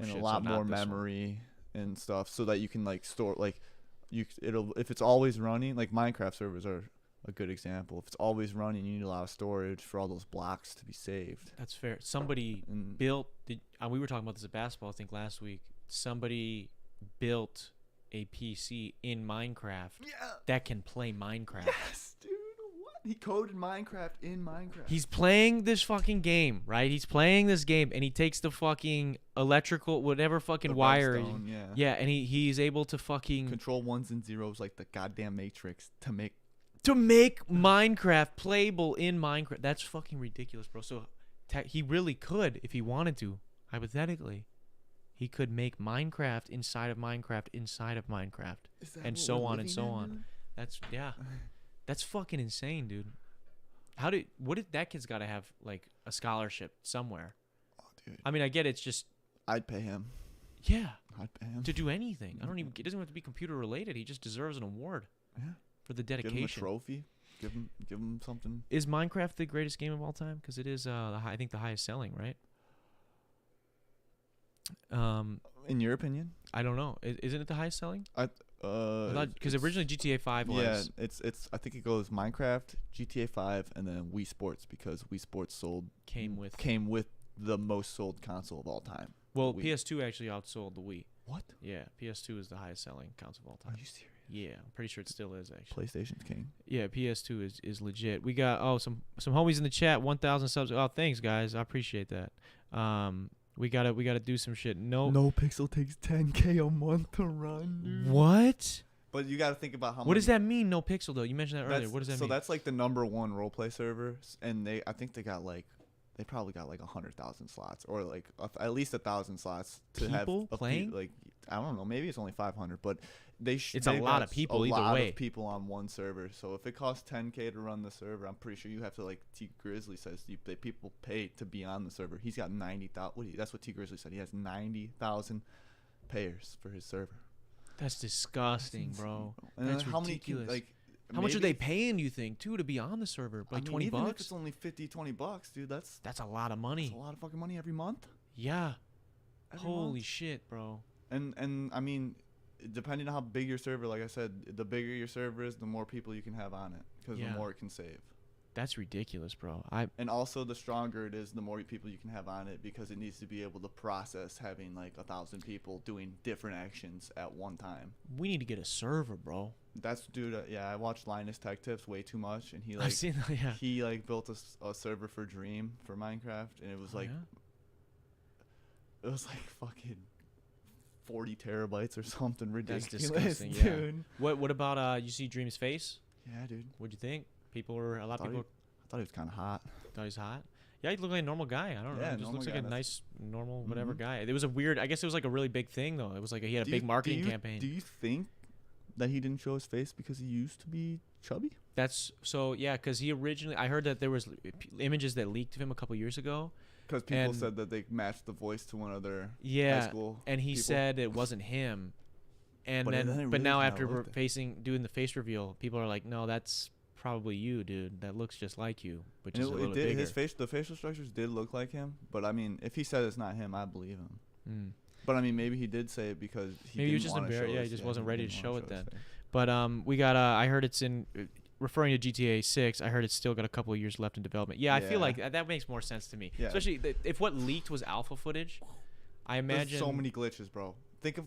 [SPEAKER 1] and a lot more memory and stuff, so that you can like store if it's always running. Like Minecraft servers are a good example. If it's always running, you need a lot of storage for all those blocks to be saved.
[SPEAKER 2] That's fair. Somebody built. We were talking about this at basketball, I think, last week. Somebody built a PC in Minecraft that can play Minecraft.
[SPEAKER 1] Yes, dude. What? He coded Minecraft in Minecraft.
[SPEAKER 2] He's playing this fucking game, right? He's playing this game, and he takes the fucking electrical, whatever fucking wire.
[SPEAKER 1] Redstone,
[SPEAKER 2] yeah, and he's able to fucking
[SPEAKER 1] control ones and zeros like the goddamn Matrix to make
[SPEAKER 2] Minecraft playable in Minecraft. That's fucking ridiculous, bro. So he really could, if he wanted to, hypothetically. He could make Minecraft inside of Minecraft inside of Minecraft, and so on and so on. That's That's fucking insane, dude. What if that kid's got to have like a scholarship somewhere?
[SPEAKER 1] Oh, dude.
[SPEAKER 2] I mean, I get it's just.
[SPEAKER 1] I'd pay him.
[SPEAKER 2] Yeah.
[SPEAKER 1] I'd pay him
[SPEAKER 2] To do anything. It doesn't have to be computer related. He just deserves an award.
[SPEAKER 1] Yeah.
[SPEAKER 2] For the dedication.
[SPEAKER 1] Give him a trophy. Give him something.
[SPEAKER 2] Is Minecraft the greatest game of all time? Because it is, I think, the highest selling, right?
[SPEAKER 1] In your opinion?
[SPEAKER 2] I don't know. Isn't it the highest selling? Because originally GTA 5 was.
[SPEAKER 1] Yeah, it's. I think it goes Minecraft, GTA 5, and then Wii Sports because Wii Sports came with the most sold console of all time.
[SPEAKER 2] Well, PS2 actually outsold the Wii.
[SPEAKER 1] What?
[SPEAKER 2] Yeah, PS2 is the highest selling console of all time.
[SPEAKER 1] Are you serious?
[SPEAKER 2] Yeah, I'm pretty sure it still is actually.
[SPEAKER 1] PlayStation's king.
[SPEAKER 2] Yeah, PS2 is legit. We got some homies in the chat, 1,000 subs. Oh, thanks guys, I appreciate that. We gotta do some shit. No
[SPEAKER 1] Pixel takes 10K a month to run. Dude.
[SPEAKER 2] What?
[SPEAKER 1] But you got to think about how.
[SPEAKER 2] What does that mean? No Pixel though. You mentioned that earlier. What does that mean?
[SPEAKER 1] So that's like the #1 roleplay server, and I think they probably got like 100,000 slots, or like at least 1,000 slots to
[SPEAKER 2] people
[SPEAKER 1] have
[SPEAKER 2] playing.
[SPEAKER 1] Like I don't know, maybe it's only 500, but
[SPEAKER 2] it's a lot of people either way.
[SPEAKER 1] A lot of people on one server. So if it costs 10K to run the server, I'm pretty sure you have to, like T Grizzly says, people pay to be on the server. He's got 90,000. That's what T Grizzly said. He has 90,000 payers for his server.
[SPEAKER 2] That's disgusting, bro.
[SPEAKER 1] And
[SPEAKER 2] that's
[SPEAKER 1] how
[SPEAKER 2] ridiculous.
[SPEAKER 1] Many,
[SPEAKER 2] how much are they paying, do you think, too, to be on the server? Like $20?
[SPEAKER 1] Even if it's only $50-$20, dude, that's
[SPEAKER 2] a lot of money.
[SPEAKER 1] That's a lot of fucking money every month.
[SPEAKER 2] Yeah. Holy
[SPEAKER 1] month.
[SPEAKER 2] shit, bro.
[SPEAKER 1] And I mean, depending on how big your server, like I said, the bigger your server is, the more people you can have on it, because the more it can save.
[SPEAKER 2] That's ridiculous, bro.
[SPEAKER 1] And also, the stronger it is, the more people you can have on it, because it needs to be able to process having like 1,000 people doing different actions at one time.
[SPEAKER 2] We need to get a server, bro.
[SPEAKER 1] That's dude. I watched Linus Tech Tips way too much, and
[SPEAKER 2] I've seen that, yeah.
[SPEAKER 1] He like built a server for Dream for Minecraft, and it was it was like fucking 40 terabytes or something ridiculous.
[SPEAKER 2] That's disgusting,
[SPEAKER 1] dude.
[SPEAKER 2] Yeah. What about you see Dream's face?
[SPEAKER 1] Yeah, dude.
[SPEAKER 2] What'd you think? I thought he
[SPEAKER 1] was kind of hot.
[SPEAKER 2] Thought he was hot? Yeah, he looked like a normal guy. I don't know. He just looks like a nice, normal, whatever guy. It was a weird. I guess it was like a really big thing though. It was like he had a big marketing campaign.
[SPEAKER 1] Do you think that he didn't show his face because he used to be chubby?
[SPEAKER 2] That's so yeah. Because he originally, I heard that there was images that leaked of him a couple years ago.
[SPEAKER 1] Because people said that they matched the voice to one of their high school
[SPEAKER 2] and he said it wasn't him. And but now after doing the face reveal, people are like, no, that's probably you, dude. That looks just like you, but just a little bit bigger.
[SPEAKER 1] The facial structures did look like him, but I mean, if he said it's not him, I believe him. But I mean, maybe he did say it because he was just embarrassed.
[SPEAKER 2] Yeah, he just wasn't ready to show it then. But we got. I heard it's in. Referring to GTA 6, I heard it's still got a couple of years left in development. Yeah, I feel like that makes more sense to me. Yeah. Especially if what leaked was alpha footage. I imagine
[SPEAKER 1] there's so many glitches, bro. Think of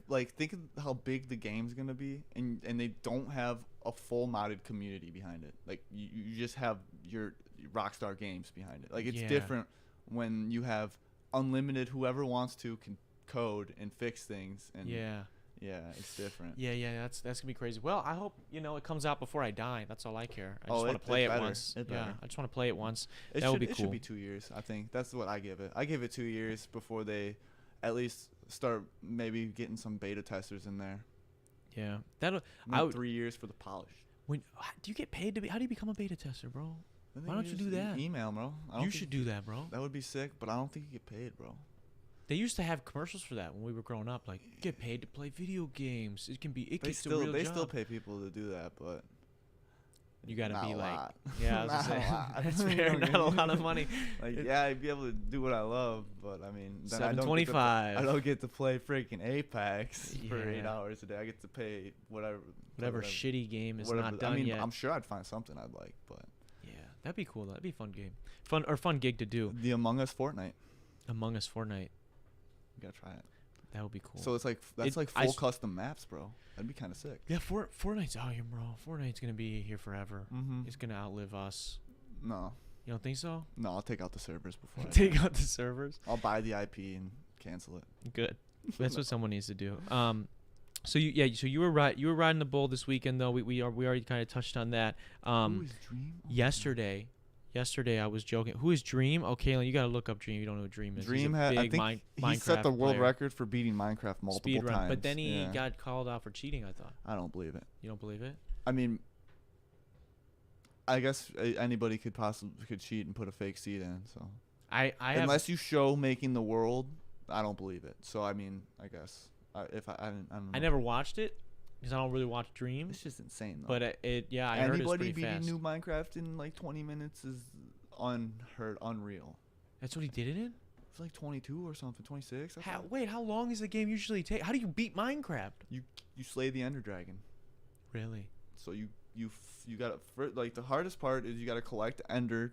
[SPEAKER 1] how big the game's gonna be, and they don't have a full modded community behind it. Like you just have your Rockstar Games behind it. Like it's different when you have unlimited. Whoever wants to can code and fix things. And yeah, it's different.
[SPEAKER 2] Yeah, that's gonna be crazy. Well, I hope it comes out before I die. That's all I care. I just want to play it once. Yeah, I just want to play it once. That would be cool.
[SPEAKER 1] It should be 2 years. I think that's what I give it. I give it 2 years before they, at least start maybe getting some beta testers in there.
[SPEAKER 2] Yeah,
[SPEAKER 1] 3 years for the polish.
[SPEAKER 2] Do you get paid to be? How do you become a beta tester, bro? Why don't you do that?
[SPEAKER 1] Email, bro.
[SPEAKER 2] You should do that, bro.
[SPEAKER 1] That would be sick, but I don't think you get paid, bro.
[SPEAKER 2] They used to have commercials for that when we were growing up. Like, get paid to play video games. It can be. They
[SPEAKER 1] still pay people to do that, but
[SPEAKER 2] you gotta be like,
[SPEAKER 1] lot.
[SPEAKER 2] yeah, I was gonna say, that's fair. Not a lot of money.
[SPEAKER 1] Like, I'd be able to do what I love, but I mean, then
[SPEAKER 2] $7.25.
[SPEAKER 1] I don't get to play freaking Apex for 8 hours a day. I get to pay whatever
[SPEAKER 2] shitty game is not done yet.
[SPEAKER 1] I'm sure I'd find something I'd like, but
[SPEAKER 2] yeah, that'd be cool. That'd be a fun game, fun gig to do.
[SPEAKER 1] The Among Us Fortnite. You gotta try it.
[SPEAKER 2] That would be cool.
[SPEAKER 1] So that's full custom maps, bro. That'd be kind of sick.
[SPEAKER 2] Yeah, Fortnite's out here, bro. Fortnite's gonna be here forever.
[SPEAKER 1] Mm-hmm.
[SPEAKER 2] It's gonna outlive us.
[SPEAKER 1] No.
[SPEAKER 2] You don't think so?
[SPEAKER 1] No, I'll take out the servers before.
[SPEAKER 2] Take out the servers.
[SPEAKER 1] I'll buy the IP and cancel it.
[SPEAKER 2] Good. That's what someone needs to do. So you were right. You were riding the bull this weekend, though. We already kind of touched on that.
[SPEAKER 1] Who is Dream?
[SPEAKER 2] Yesterday I was joking. Who is Dream? Oh, Kaylin, you gotta look up Dream. You don't know who Dream is.
[SPEAKER 1] Dream I think he set the world record for beating Minecraft multiple times.
[SPEAKER 2] But then he got called out for cheating, I thought.
[SPEAKER 1] I don't believe it.
[SPEAKER 2] You don't believe it?
[SPEAKER 1] I mean, I guess anybody could cheat and put a fake seed in. So
[SPEAKER 2] Unless
[SPEAKER 1] you show making the world, I don't believe it. So I mean, I guess I don't know.
[SPEAKER 2] I never watched it because I don't really watch Dream.
[SPEAKER 1] It's just insane, though.
[SPEAKER 2] But I heard it's pretty
[SPEAKER 1] beating
[SPEAKER 2] fast.
[SPEAKER 1] new Minecraft in like 20 minutes is unreal.
[SPEAKER 2] That's what he did it in?
[SPEAKER 1] It's like 22 or something, 26.
[SPEAKER 2] Wait, how long does the game usually take? How do you beat Minecraft?
[SPEAKER 1] You slay the Ender Dragon.
[SPEAKER 2] Really?
[SPEAKER 1] So you got to, like, the hardest part is you got to collect ender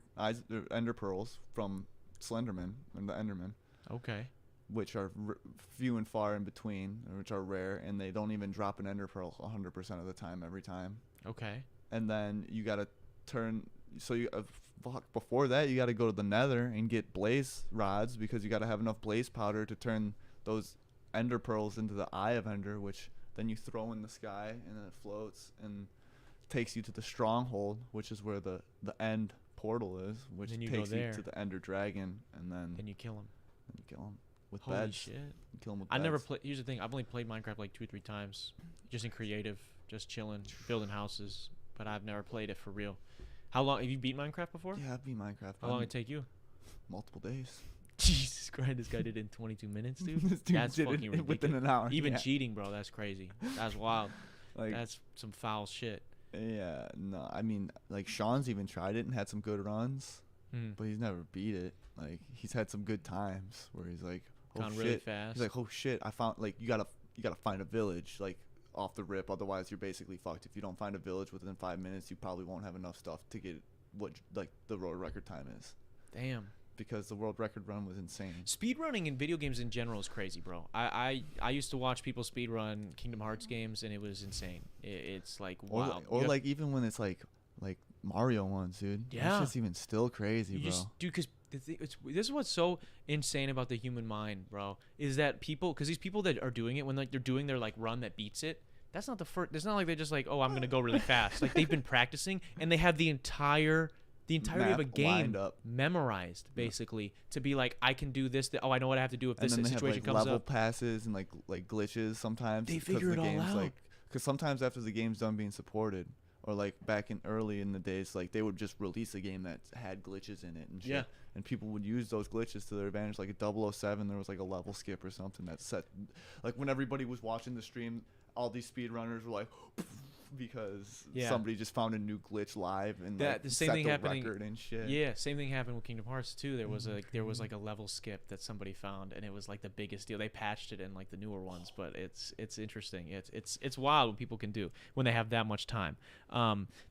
[SPEAKER 1] pearls from Slenderman and the Enderman.
[SPEAKER 2] Okay.
[SPEAKER 1] Which are few and far in between, which are rare, and they don't even drop an ender pearl 100% of the time every time.
[SPEAKER 2] Okay.
[SPEAKER 1] And then you got to before that you got to go to the Nether and get blaze rods, because you got to have enough blaze powder to turn those ender pearls into the Eye of Ender, which then you throw in the sky and then it floats and takes you to the stronghold, which is where the end portal is, which takes you to the Ender Dragon, and then
[SPEAKER 2] you kill him.
[SPEAKER 1] With
[SPEAKER 2] Holy
[SPEAKER 1] beds.
[SPEAKER 2] shit.
[SPEAKER 1] You kill him with
[SPEAKER 2] I
[SPEAKER 1] beds.
[SPEAKER 2] never played. Here's the thing. I've only played Minecraft like 2 or 3 times, just in creative, just chilling, building houses. But I've never played it for real. How long have you beat Minecraft before?
[SPEAKER 1] Yeah, I've beat Minecraft.
[SPEAKER 2] How long did it take you?
[SPEAKER 1] Multiple days.
[SPEAKER 2] Jesus Christ, this guy did it in 22 minutes, dude.
[SPEAKER 1] This dude
[SPEAKER 2] That's
[SPEAKER 1] did
[SPEAKER 2] fucking
[SPEAKER 1] it
[SPEAKER 2] ridiculous.
[SPEAKER 1] within an hour.
[SPEAKER 2] Even
[SPEAKER 1] yeah.
[SPEAKER 2] cheating, bro. That's crazy. That's wild.
[SPEAKER 1] Like,
[SPEAKER 2] that's some foul shit.
[SPEAKER 1] Yeah, no, I mean, like, Sean's even tried it and had some good runs, but he's never beat it. Like, he's had some good times where he's like, oh
[SPEAKER 2] gone
[SPEAKER 1] shit.
[SPEAKER 2] really fast.
[SPEAKER 1] He's like, oh shit, I found, like, you gotta find a village, like, off the rip, otherwise you're basically fucked. If you don't find a village within 5 minutes, you probably won't have enough stuff to get what, like, the world record time is.
[SPEAKER 2] Damn.
[SPEAKER 1] Because the world record run was insane.
[SPEAKER 2] Speedrunning in video games in general is crazy, bro. I used to watch people speedrun Kingdom Hearts games, and it was insane. It's like, wow.
[SPEAKER 1] Or like, even when it's like Mario ones, dude.
[SPEAKER 2] Yeah.
[SPEAKER 1] It's just even still crazy, bro.
[SPEAKER 2] Dude, because this is what's so insane about the human mind, bro, is that because these people that are doing it, when like they're doing their like run that beats it, that's not the first. It's not like they're just like, oh, I'm gonna go really fast. Like, they've been practicing, and they have the entirety of a game memorized, basically, to be like, I can do this. I know what I have to do if this situation
[SPEAKER 1] have, like,
[SPEAKER 2] comes
[SPEAKER 1] level
[SPEAKER 2] up.
[SPEAKER 1] passes and like glitches sometimes.
[SPEAKER 2] They figure it all out.
[SPEAKER 1] Because sometimes after the game's done being supported, or like back in early in the days, like, they would just release a game that had glitches in it and shit.
[SPEAKER 2] Yeah.
[SPEAKER 1] And people would use those glitches to their advantage. Like a 007, there was like a level skip or something that set, like, when everybody was watching the stream, all these speedrunners were like, because somebody just found a new glitch live and
[SPEAKER 2] the same thing happening.
[SPEAKER 1] Record and shit.
[SPEAKER 2] Yeah, same thing happened with Kingdom Hearts too. There was like a level skip that somebody found, and it was like the biggest deal. They patched it in like the newer ones, but it's interesting. It's wild what people can do when they have that much time.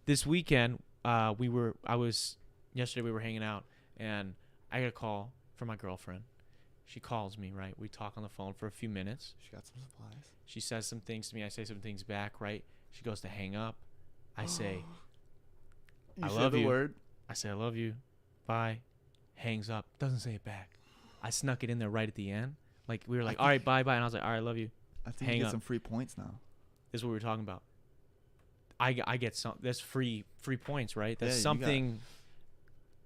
[SPEAKER 2] This weekend, yesterday we were hanging out, and I got a call from my girlfriend. She calls me, right? We talk on the phone for a few minutes.
[SPEAKER 1] She got some supplies.
[SPEAKER 2] She says some things to me. I say some things back, right? She goes to hang up. I say, I love you. Word. I say, I love you. Bye. Hangs up. Doesn't say it back. I snuck it in there right at the end. Like, we were like, all right, bye. And I was like, all right, I love you.
[SPEAKER 1] I think you get some free points now.
[SPEAKER 2] This is what we were talking about. I get some. That's free points, right? That's something.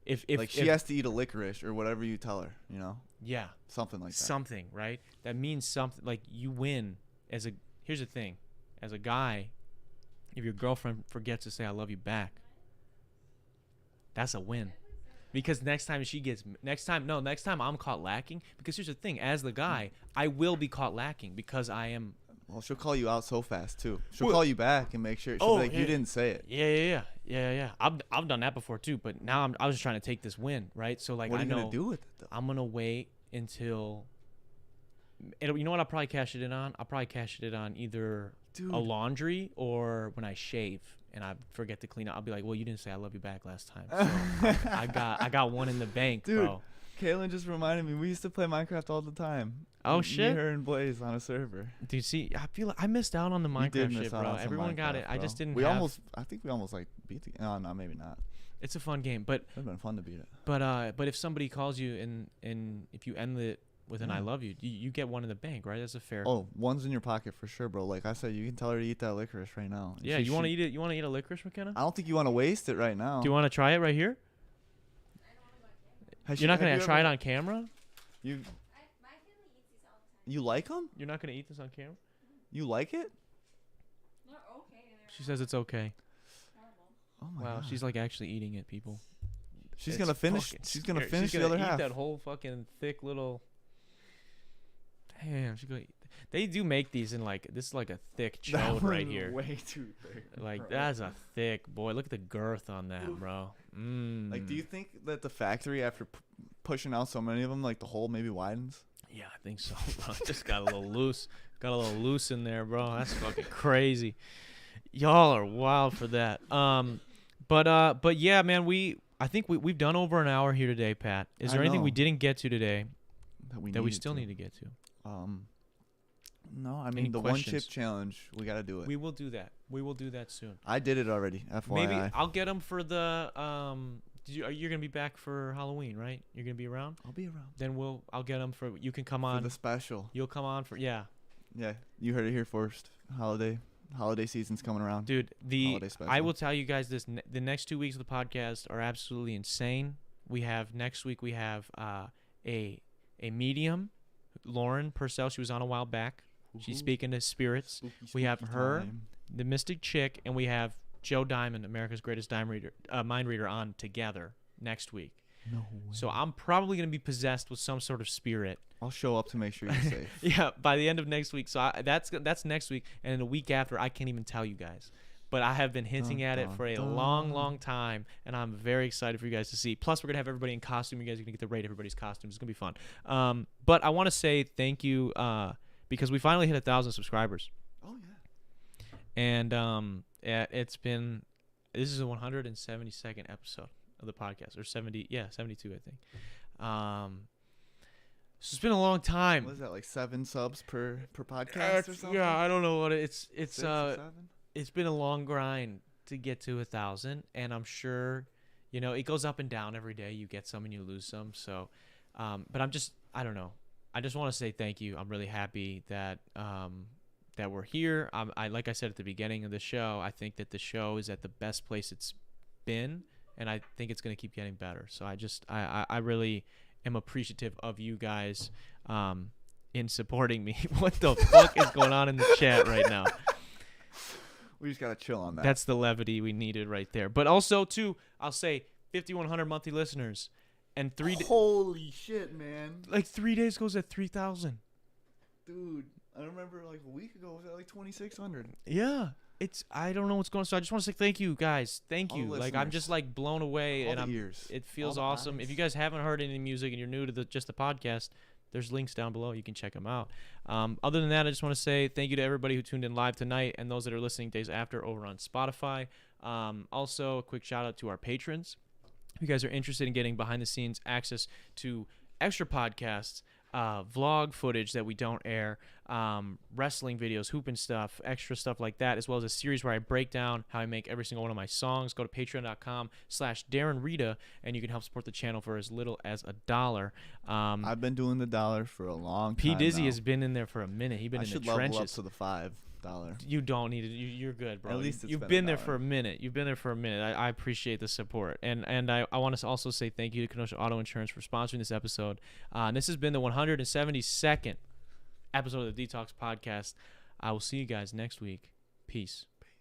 [SPEAKER 2] If
[SPEAKER 1] she has to eat a licorice or whatever you tell her, you know?
[SPEAKER 2] Yeah.
[SPEAKER 1] Something like that.
[SPEAKER 2] Something, right? That means something. Like, you win here's the thing. As a guy, if your girlfriend forgets to say I love you back, that's a win. Because next time I'm caught lacking, because here's the thing, as the guy, I will be caught lacking because I am.
[SPEAKER 1] Well, she'll call you out so fast too. She'll call you back and make sure she'll be like, you didn't say it.
[SPEAKER 2] Yeah. I've done that before too, but now I was just trying to take this win, right? So, like,
[SPEAKER 1] what are you gonna do with it though?
[SPEAKER 2] I'm gonna wait until. You know what? I'll probably cash it in on. I'll probably cash it in on either a laundry or when I shave and I forget to clean up. I'll be like, well, you didn't say I love you back last time. So I got one in the bank,
[SPEAKER 1] dude,
[SPEAKER 2] bro.
[SPEAKER 1] Kaylin just reminded me, we used to play Minecraft all the time.
[SPEAKER 2] Oh, shit.
[SPEAKER 1] Me, her, and Blaze on a server.
[SPEAKER 2] Dude, see, I feel like I missed out on the Minecraft shit, bro. Everyone got it. Bro. I just didn't.
[SPEAKER 1] I think we almost like beat the. No, maybe not.
[SPEAKER 2] It's a fun game, but
[SPEAKER 1] it'd been fun to beat it.
[SPEAKER 2] But if somebody calls you and if you end it with an I love you, you get one in the bank, right? That's a fair.
[SPEAKER 1] Oh, one's in your pocket for sure, bro. Like I said, you can tell her to eat that licorice right now.
[SPEAKER 2] Yeah, you want to eat it? You want to eat a licorice, McKenna?
[SPEAKER 1] I don't think you want to waste it right now.
[SPEAKER 2] Do you want to try it right here? You're not gonna try it on camera?
[SPEAKER 1] You like them?
[SPEAKER 2] You're not gonna eat this on camera?
[SPEAKER 1] You like it?
[SPEAKER 3] They're okay.
[SPEAKER 2] She says it's okay.
[SPEAKER 1] Oh my
[SPEAKER 2] Wow,
[SPEAKER 1] God.
[SPEAKER 2] she's like actually eating it, people.
[SPEAKER 1] She's
[SPEAKER 2] It's
[SPEAKER 1] gonna finish.
[SPEAKER 2] fucking
[SPEAKER 1] She's gonna
[SPEAKER 2] scary.
[SPEAKER 1] finish
[SPEAKER 2] She's
[SPEAKER 1] the
[SPEAKER 2] gonna
[SPEAKER 1] other
[SPEAKER 2] eat
[SPEAKER 1] half.
[SPEAKER 2] that whole fucking thick little. Damn, she's gonna. They do make these in like this is like a thick
[SPEAKER 1] That
[SPEAKER 2] chode right
[SPEAKER 1] one's
[SPEAKER 2] here.
[SPEAKER 1] Way too thick.
[SPEAKER 2] Like
[SPEAKER 1] bro.
[SPEAKER 2] that's a thick boy. Look at the girth on that, bro.
[SPEAKER 1] Like, do you think that the factory, after pushing out so many of them, like the hole maybe widens?
[SPEAKER 2] Yeah, I think so, bro. Just got a little loose. Got a little loose in there, bro. That's fucking crazy. Y'all are wild for that. But yeah, man. I think we've done over an hour here today, Pat. Is
[SPEAKER 1] I
[SPEAKER 2] there anything
[SPEAKER 1] know.
[SPEAKER 2] we didn't get to today
[SPEAKER 1] That we
[SPEAKER 2] that we
[SPEAKER 1] needed
[SPEAKER 2] still
[SPEAKER 1] to.
[SPEAKER 2] need to get to?
[SPEAKER 1] No, I
[SPEAKER 2] Any
[SPEAKER 1] mean the one
[SPEAKER 2] questions?
[SPEAKER 1] chip challenge. We gotta do it.
[SPEAKER 2] We will do that. We will do that soon.
[SPEAKER 1] I did it already. FYI.
[SPEAKER 2] Maybe I'll get them for the you're gonna be back for Halloween, right? You're gonna be around.
[SPEAKER 1] I'll be around.
[SPEAKER 2] Then I'll get them for you can come
[SPEAKER 1] For
[SPEAKER 2] on.
[SPEAKER 1] the special.
[SPEAKER 2] You'll come on for
[SPEAKER 1] Yeah, you heard it here first. Holiday season's coming around.
[SPEAKER 2] dude.
[SPEAKER 1] Holiday special.
[SPEAKER 2] I will tell you guys this: the next 2 weeks of the podcast are absolutely insane. We have next week. We have a medium, Lauren Purcell. She was on a while back. She's speaking to spirits. We have her,
[SPEAKER 1] time.
[SPEAKER 2] the Mystic Chick, and we have Joe Diamond, America's greatest mind reader, on together next week.
[SPEAKER 1] No way.
[SPEAKER 2] So I'm probably gonna be possessed with some sort of spirit.
[SPEAKER 1] I'll show up to make sure you're safe.
[SPEAKER 2] Yeah, by the end of next week. So that's next week, and then a week after, I can't even tell you guys. But I have been hinting at it for a long time, and I'm very excited for you guys to see. Plus, we're gonna have everybody in costume. You guys are gonna get to rate everybody's costumes. It's gonna be fun. But I want to say thank you because we finally hit 1,000 subscribers.
[SPEAKER 1] Oh yeah.
[SPEAKER 2] And this is the 172nd episode of the podcast, or 72, I think. So it's been a long time.
[SPEAKER 1] What is that, like 7 subs per podcast or something?
[SPEAKER 2] Yeah, I don't know what it's
[SPEAKER 1] 6 or 7?
[SPEAKER 2] it's been a long grind to get to 1,000, and I'm sure, it goes up and down every day. You get some and you lose some. So, but I don't know. I just want to say thank you. I'm really happy that we're here. I like I said at the beginning of the show, I think that the show is at the best place it's been, and I think it's going to keep getting better. So I really am appreciative of you guys in supporting me. What the fuck is going on in the chat right now?
[SPEAKER 1] We just gotta chill on that.
[SPEAKER 2] That's the levity we needed right there. But also, too, I'll say 5,100 monthly listeners, and
[SPEAKER 1] Holy shit, man!
[SPEAKER 2] 3 days goes at 3,000.
[SPEAKER 1] Dude, I remember like a week ago it was at like 2,600.
[SPEAKER 2] Yeah, I don't know what's going on. So I just want to say thank you, guys. Thank
[SPEAKER 1] All
[SPEAKER 2] you.
[SPEAKER 1] the
[SPEAKER 2] Like I'm
[SPEAKER 1] listeners.
[SPEAKER 2] just like blown away,
[SPEAKER 1] All
[SPEAKER 2] and
[SPEAKER 1] the ears.
[SPEAKER 2] it feels
[SPEAKER 1] All the
[SPEAKER 2] awesome.
[SPEAKER 1] eyes.
[SPEAKER 2] If you guys haven't heard any music and you're new to just the podcast, there's links down below. You can check them out. Other than that, I just want to say thank you to everybody who tuned in live tonight and those that are listening days after over on Spotify. Also, a quick shout out to our patrons. If you guys are interested in getting behind the scenes access to extra podcasts, vlog footage that we don't air, wrestling videos, hooping stuff, extra stuff like that, as well as a series where I break down how I make every single one of my songs. Go to patreon.com/Darren Rita, and you can help support the channel for as little as $1.
[SPEAKER 1] I've been doing the $1 for a long time.
[SPEAKER 2] P Dizzy
[SPEAKER 1] now.
[SPEAKER 2] has been in there for a minute. He's been
[SPEAKER 1] I
[SPEAKER 2] in the
[SPEAKER 1] should level up
[SPEAKER 2] trenches.
[SPEAKER 1] to the $5.
[SPEAKER 2] You don't need it. You're good, bro.
[SPEAKER 1] At least it's
[SPEAKER 2] you've
[SPEAKER 1] been
[SPEAKER 2] been
[SPEAKER 1] $1.
[SPEAKER 2] there for a minute. You've been there for a minute. I appreciate the support, and I want to also say thank you to Kenosha Auto Insurance for sponsoring this episode. This has been the 172nd episode of the dtalks podcast. I will see you guys next week. Peace.